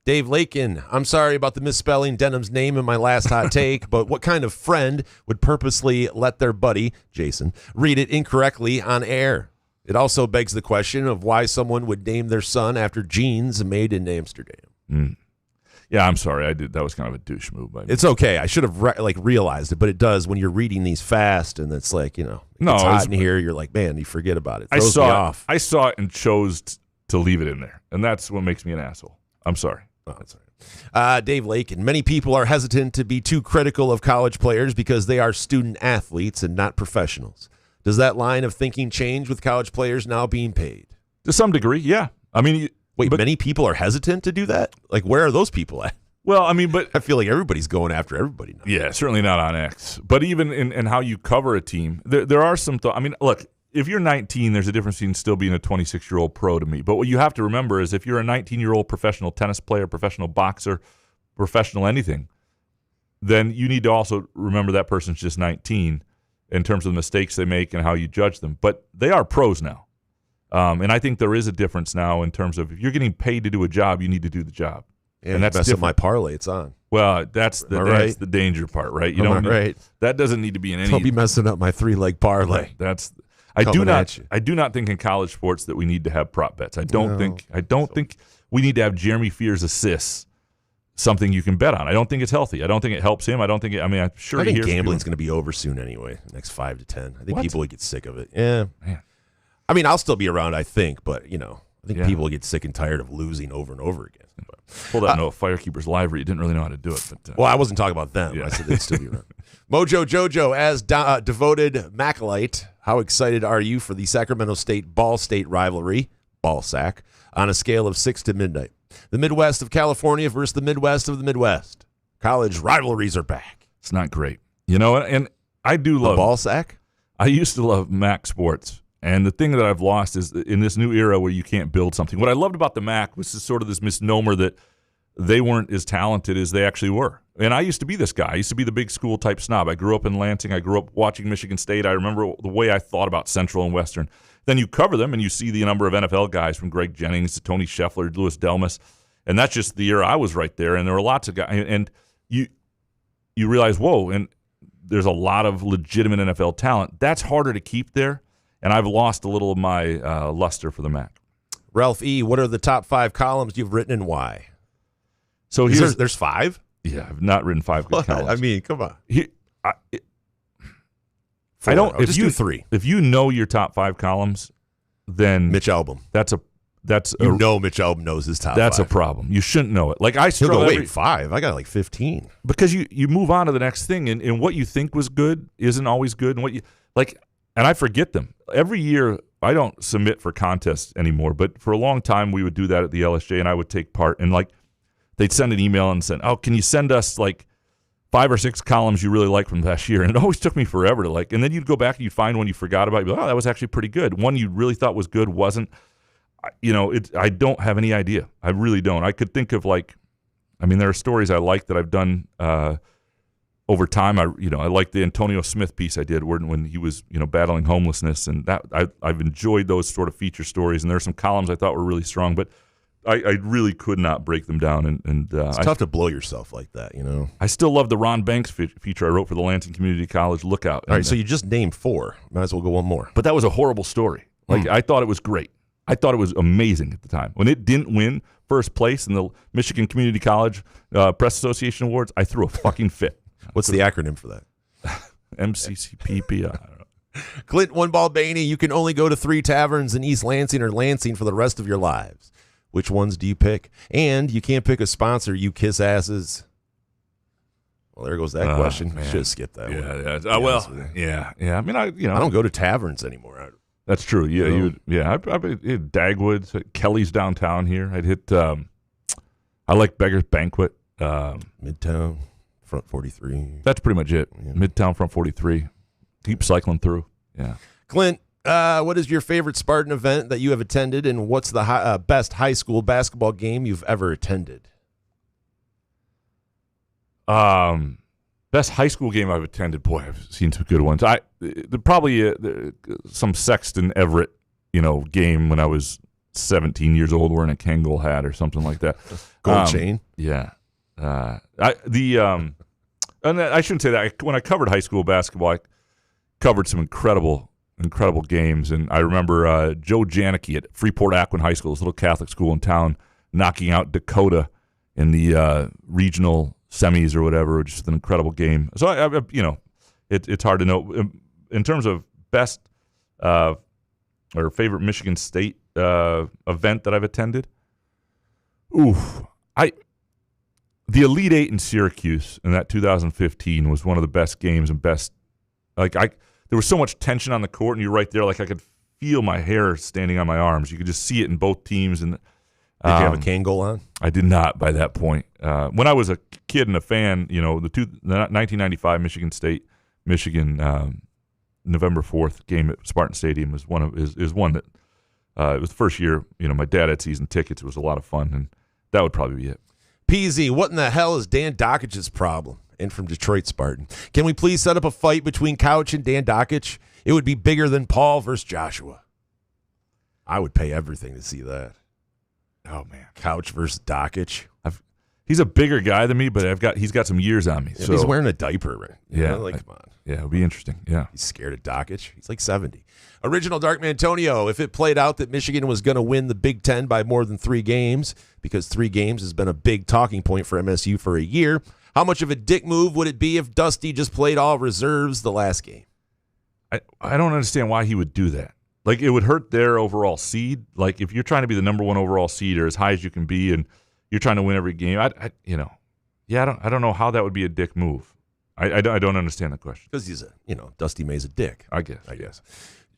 Dave Lakin, I'm sorry about the misspelling Denham's name in my last hot take, but what kind of friend would purposely let their buddy, Jason, read it incorrectly on air? It also begs the question of why someone would name their son after jeans made in Amsterdam. Yeah, I'm sorry. I did. That was kind of a douche move. It's okay. I should have realized it, but it does when you're reading these fast, and it's like, it's hot in here. You're like, man, you forget about it. It throws me off. I saw it and chose to leave it in there, and that's what makes me an asshole. I'm sorry. Oh, that's right. Dave Lakin, many people are hesitant to be too critical of college players because they are student athletes and not professionals. Does that line of thinking change with college players now being paid? To some degree, yeah. I mean, many people are hesitant to do that? Like, where are those people at? Well, I mean, but I feel like everybody's going after everybody now. Yeah, certainly not on X. But even in how you cover a team, there are some I mean, look, if you're 19, there's a difference between still being a 26-year-old pro to me. But what you have to remember is if you're a 19-year-old professional tennis player, professional boxer, professional anything, then you need to also remember that person's just 19 in terms of the mistakes they make and how you judge them. But they are pros now. And I think there is a difference now in terms of if you're getting paid to do a job, you need to do the job. Yeah, and that's mess up my parlay. It's on. Well, that's the danger part, right? You don't right. That doesn't need to be in any. Don't be messing up my 3-leg parlay. I do not think in college sports that we need to have prop bets. I don't think we need to have Jeremy Fears assists something you can bet on. I don't think it's healthy. I don't think it helps him. I'm sure. I think gambling's going to be over soon anyway. The next 5 to 10. I think people would get sick of it. Yeah. Man. I mean, I'll still be around, I think, but I think people get sick and tired of losing over and over again. But, pull that note, Firekeepers Live, you didn't really know how to do it. But, well, I wasn't talking about them. Yeah. I said they'd still be around. Mojo Jojo, as devoted Macalite, how excited are you for the Sacramento State-Ball State rivalry, Ball Sac, on a scale of 6 to midnight? The Midwest of California versus the Midwest of the Midwest. College rivalries are back. It's not great. And I do love Ball Sac. I used to love MAC sports. And the thing that I've lost is in this new era where you can't build something. What I loved about the MAC was sort of this misnomer that they weren't as talented as they actually were. And I used to be this guy. I used to be the big school type snob. I grew up in Lansing. I grew up watching Michigan State. I remember the way I thought about Central and Western. Then you cover them and you see the number of NFL guys from Greg Jennings to Tony Scheffler, Louis Delmas. And that's just the era I was right there. And there were lots of guys. And you realize, whoa, and there's a lot of legitimate NFL talent. That's harder to keep there. And I've lost a little of my luster for the MAC. Ralph E., what are the top 5 columns you've written and why? So there's 5? Yeah, I've not written 5 good columns. I mean, come on. I don't. If you do 3, if you know your top 5 columns, then Mitch Albom. Mitch Albom knows his top. That's 5. a problem. You shouldn't know it. Like I struggle. Wait, 5? I got like 15. Because you move on to the next thing, and what you think was good isn't always good, and what you like. And I forget them. Every year, I don't submit for contests anymore, but for a long time, we would do that at the LSJ, and I would take part. And, they'd send an email and say, oh, can you send us, 5 or 6 columns you really like from last year? And it always took me forever to, and then you'd go back and you'd find one you forgot about. You'd be like, oh, that was actually pretty good. One you really thought was good wasn't. I don't have any idea. I really don't. I could think of, there are stories I like that I've done over time. I like the Antonio Smith piece I did when he was battling homelessness, and that I've enjoyed those sort of feature stories. And there are some columns I thought were really strong, but I really could not break them down. And it's tough to blow yourself like that, I still love the Ron Banks feature I wrote for the Lansing Community College Lookout. All right, so you just named 4. Might as well go one more. But that was a horrible story. I thought it was great. I thought it was amazing at the time. When it didn't win first place in the Michigan Community College Press Association Awards, I threw a fucking fit. What's the acronym for that? MCCPP. I don't know. Clint One Ball Bainey, you can only go to 3 taverns in East Lansing or Lansing for the rest of your lives. Which ones do you pick? And you can't pick a sponsor, you kiss asses. Well, there goes that question. Should have skipped that one. Yeah. I mean, I don't go to taverns anymore. That's true. Yeah, I'd hit Dagwood's, Kelly's downtown here. I'd hit. I like Beggar's Banquet. Midtown, Front 43. That's pretty much it. Yeah. Midtown, Front 43. Keep cycling through. Yeah. Clint, what is your favorite Spartan event that you have attended, and what's the best high school basketball game you've ever attended? Best high school game I've attended. Boy, I've seen some good ones. Probably some Sexton Everett, game when I was 17 years old, wearing a Kangol hat or something like that. Gold chain. Yeah. And I shouldn't say that. When I covered high school basketball, I covered some incredible games, and I remember Joe Janicki at Freeport Aquin High School, this little Catholic school in town, knocking out Dakota in the regional semis or whatever. Just an incredible game. So it's hard to know in terms of best or favorite Michigan State event that I've attended. The Elite Eight in Syracuse in that 2015 was one of the best games and best. There was so much tension on the court, and you're right there. Like, I could feel my hair standing on my arms. You could just see it in both teams. And did you have a Kangol on? I did not by that point. When I was a kid and a fan, the 1995 Michigan State Michigan November 4th game at Spartan Stadium is one that it was the first year. My dad had season tickets. It was a lot of fun, and that would probably be it. PZ, what in the hell is Dan Dakich's problem? And from Detroit Spartan, can we please set up a fight between Couch and Dan Dakich? It would be bigger than Paul versus Joshua. I would pay everything to see that. Oh man, Couch versus Dakich. He's a bigger guy than me, but he's got some years on me. Yeah, so he's wearing a diaper, right? Yeah, come on. Yeah, it'll be interesting. Yeah, he's scared of Dakich. He's like 70. Original Dark Antonio. If it played out that Michigan was going to win the Big Ten by more than 3 games, because 3 games has been a big talking point for MSU for a year, how much of a dick move would it be if Dusty just played all reserves the last game? I don't understand why he would do that. Like, it would hurt their overall seed. Like, if you're trying to be the number 1 overall seed or as high as you can be, and you're trying to win every game, I don't know how that would be a dick move. I don't understand the question. Because he's Dusty May's a dick. I guess.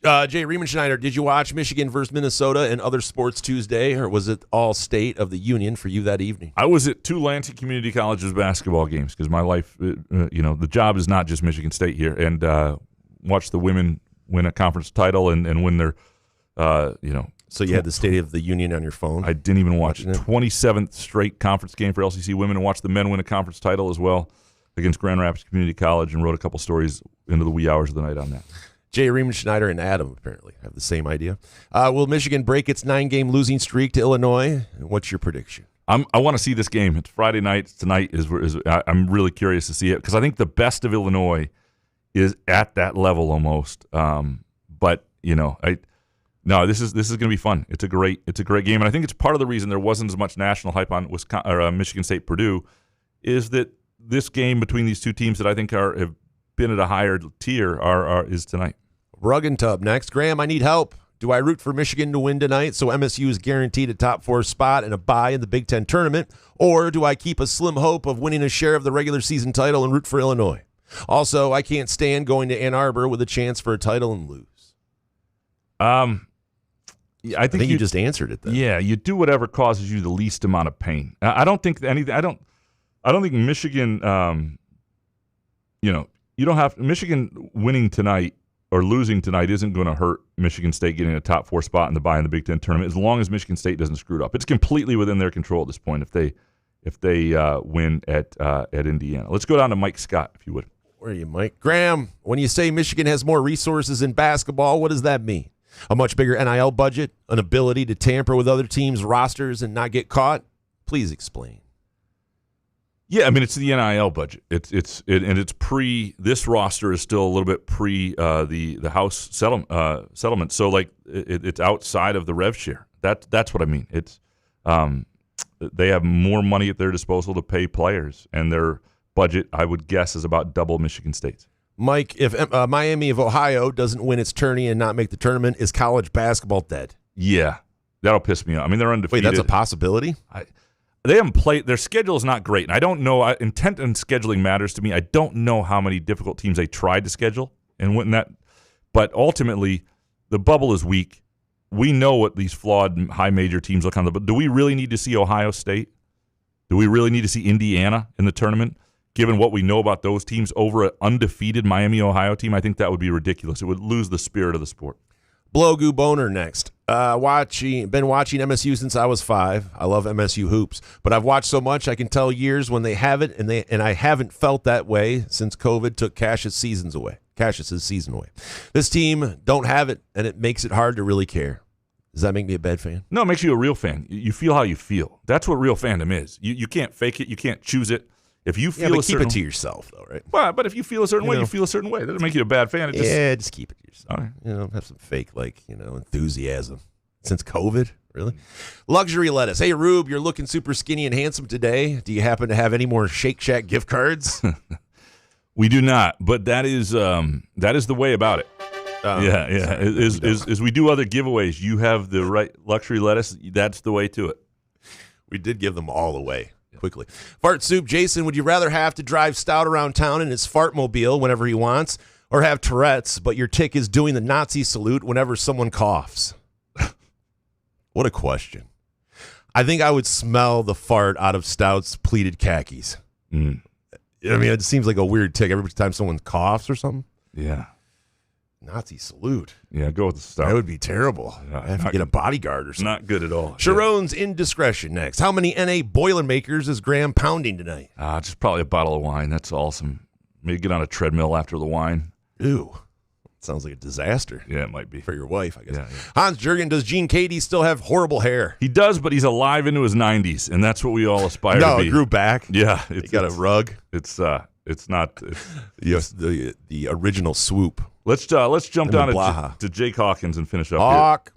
Jay Riemenschneider, did you watch Michigan versus Minnesota and other sports Tuesday, or was it all State of the Union for you that evening? I was at 2 Lansing Community Colleges basketball games because my life, the job is not just Michigan State here, and watched the women win a conference title and win their, So you had the State of the Union on your phone? I didn't even watch it. 27th straight conference game for LCC women, and watched the men win a conference title as well against Grand Rapids Community College, and wrote a couple stories into the wee hours of the night on that. Jay Riemenschneider and Adam apparently have the same idea. Will Michigan break its 9-game losing streak to Illinois? What's your prediction? I want to see this game. It's Friday night. Tonight I'm really curious to see it because I think the best of Illinois is at that level almost. But this is going to be fun. It's a great game, and I think it's part of the reason there wasn't as much national hype on Michigan State Purdue is that this game between these two teams that I think have been at a higher tier is tonight. Rug and Tub next. Graham, I need help. Do I root for Michigan to win tonight so MSU is guaranteed a top 4 spot and a bye in the Big Ten tournament? Or do I keep a slim hope of winning a share of the regular season title and root for Illinois? Also, I can't stand going to Ann Arbor with a chance for a title and lose. I think you just answered it then. Yeah, you do whatever causes you the least amount of pain. I don't think anything. I don't think Michigan. You don't have Michigan winning tonight or losing tonight isn't going to hurt Michigan State getting a top 4 spot in the bye in the Big Ten tournament as long as Michigan State doesn't screw it up. It's completely within their control at this point if they win at Indiana. Let's go down to Mike Scott, if you would. Where are you, Mike? Graham, when you say Michigan has more resources in basketball, what does that mean? A much bigger NIL budget? An ability to tamper with other teams' rosters and not get caught? Please explain. Yeah, I mean, it's the NIL budget. It's pre. This roster is still a little bit pre the House settlement. So like it's outside of the rev share. That's what I mean. It's they have more money at their disposal to pay players, and their budget, I would guess, is about double Michigan State's. Mike, if Miami of Ohio doesn't win its tourney and not make the tournament, is college basketball dead? Yeah, that'll piss me off. I mean, they're undefeated. Wait, that's a possibility? They haven't played. Their schedule is not great, and I don't know. Intent and scheduling matters to me. I don't know how many difficult teams they tried to schedule and went in that. But ultimately, the bubble is weak. We know what these flawed high major teams look on. But do we really need to see Ohio State? Do we really need to see Indiana in the tournament? Given what we know about those teams over an undefeated Miami, Ohio team, I think that would be ridiculous. It would lose the spirit of the sport. Blogu Boner next. Been watching MSU since I was 5. I love MSU hoops, but I've watched so much I can tell years when they have it, and I haven't felt that way since COVID took Cassius' season away. This team don't have it, and it makes it hard to really care. Does that make me a bad fan? No, it makes you a real fan. You feel how you feel. That's what real fandom is. You can't fake it. You can't choose it. If you feel keep it to yourself, though, right? Well, but if you feel a certain way, you feel a certain way. That doesn't make you a bad fan. Just keep it to yourself. Right. Have some fake, enthusiasm. Since COVID, really? Luxury lettuce. Hey, Rube, you're looking super skinny and handsome today. Do you happen to have any more Shake Shack gift cards? We do not, but that is the way about it. As we do other giveaways, you have the right luxury lettuce. That's the way to it. We did give them all away. Quickly. Fart Soup, Jason, would you rather have to drive Stout around town in his fartmobile whenever he wants, or have Tourette's, but your tick is doing the Nazi salute whenever someone coughs? What a question. I think I would smell the fart out of Stout's pleated khakis. I mean, it seems like a weird tick every time someone coughs or something. Yeah. Nazi salute. Yeah, go with the Stout. That would be terrible. I have to get a bodyguard or something. Not good at all. Sharon's indiscretion next. How many NA Boilermakers is Graham pounding tonight? Just probably a bottle of wine. That's awesome. Maybe get on a treadmill after the wine. Ew. Sounds like a disaster. Yeah, it might be. For your wife, I guess. Yeah. Hans Jurgen, does Gene Cady still have horrible hair? He does, but he's alive into his 90s, and that's what we all aspire to be. No, it grew back. Yeah. He got a rug. It's not. The original swoop. Let's jump down to Jake Hawkins and finish up Hawk.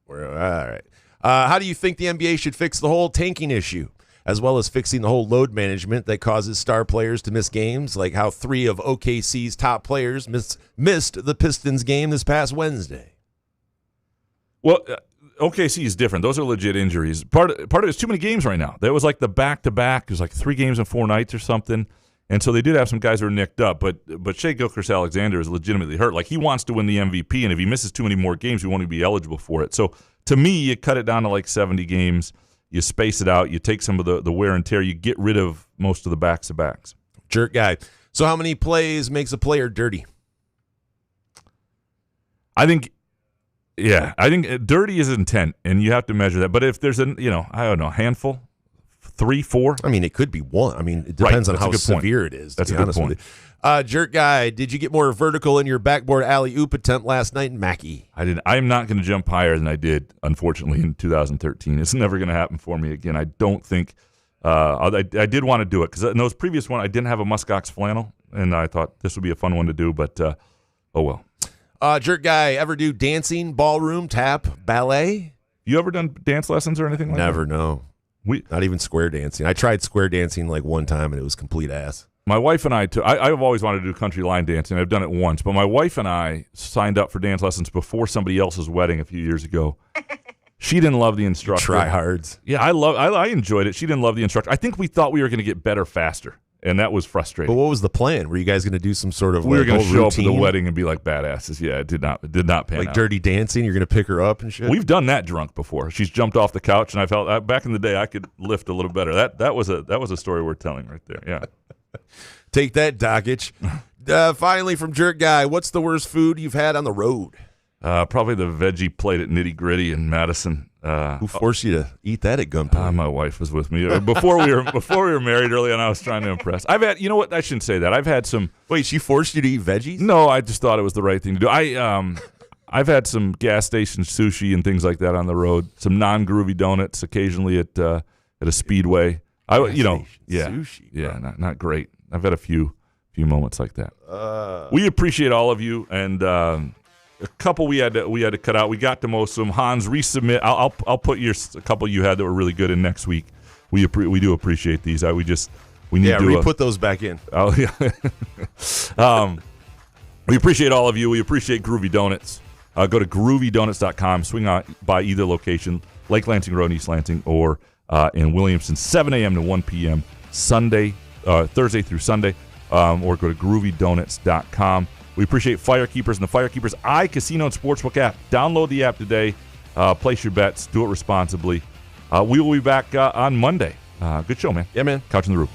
All right. How do you think the NBA should fix the whole tanking issue, as well as fixing the whole load management that causes star players to miss games, like how 3 of OKC's top players missed the Pistons game this past Wednesday? Well, OKC is different. Those are legit injuries. Part of it is too many games right now. There was like the back-to-back. It was like 3 games in 4 nights or something. And so they did have some guys who are nicked up, but Shai Gilgeous-Alexander is legitimately hurt. Like, he wants to win the MVP, and if he misses too many more games, he won't even be eligible for it. So to me, you cut it down to like 70 games. You space it out. You take some of the wear and tear. You get rid of most of the backs-to-backs. Jerk guy. So how many plays makes a player dirty? I think dirty is intent, and you have to measure that. But if there's a handful, 3, 4. I mean, it could be 1. I mean, it depends on how severe it is. That's a good point. Jerk guy, did you get more vertical in your backboard alley-oop attempt last night in Mackey? I didn't. I'm not going to jump higher than I did, unfortunately, in 2013. It's never going to happen for me again. I don't think I did want to do it, because in those previous one, I didn't have a muskox flannel, and I thought this would be a fun one to do, but oh well. Jerk guy, ever do dancing, ballroom, tap, ballet? You ever done dance lessons or anything like that? Never, no. Not even square dancing. I tried square dancing like one time, and it was complete ass. My wife and I've always wanted to do country line dancing. I've done it once, but my wife and I signed up for dance lessons before somebody else's wedding a few years ago. She didn't love the instructor. Tryhards. Yeah, I enjoyed it. She didn't love the instructor. I think we thought we were going to get better faster, and that was frustrating. But what was the plan? Were you guys going to do some sort of we were going to show routine? up at the wedding and be like badasses? Yeah, it did not pan like out. Dirty Dancing. You're going to pick her up and shit. We've done that drunk before. She's jumped off the couch, and I felt back in the day I could lift a little better. That was a story worth telling right there. Yeah. Take that, Dakich. Finally, from Jerk Guy, what's the worst food you've had on the road? Probably the veggie plate at Nitty Gritty in Madison. Who forced you to eat that at gunpoint? My wife was with me before we were married. Early on, I was trying to impress. I've had, you know what? I shouldn't say that. I've had some. Wait, she forced you to eat veggies? No, I just thought it was the right thing to do. I've had some gas station sushi and things like that on the road. Some non-Groovy Donuts occasionally at a speedway. Sushi. Yeah, not great. I've had a few moments like that. We appreciate all of you, and a couple we had to cut out. We got to most of them. Hans, resubmit. I'll put a couple you had that were really good in next week. We do appreciate these. We need to put those back in. Oh yeah. We appreciate all of you. We appreciate Groovy Donuts. Go to groovydonuts.com. Swing out by either location, Lake Lansing Road in East Lansing, or in Williamson, 7 a.m. to 1 p.m. Thursday through Sunday, or go to groovydonuts.com. We appreciate Firekeepers and the Firekeepers iCasino and Sportsbook app. Download the app today. Place your bets. Do it responsibly. We will be back on Monday. Good show, man. Yeah, man. Couch in the Roof.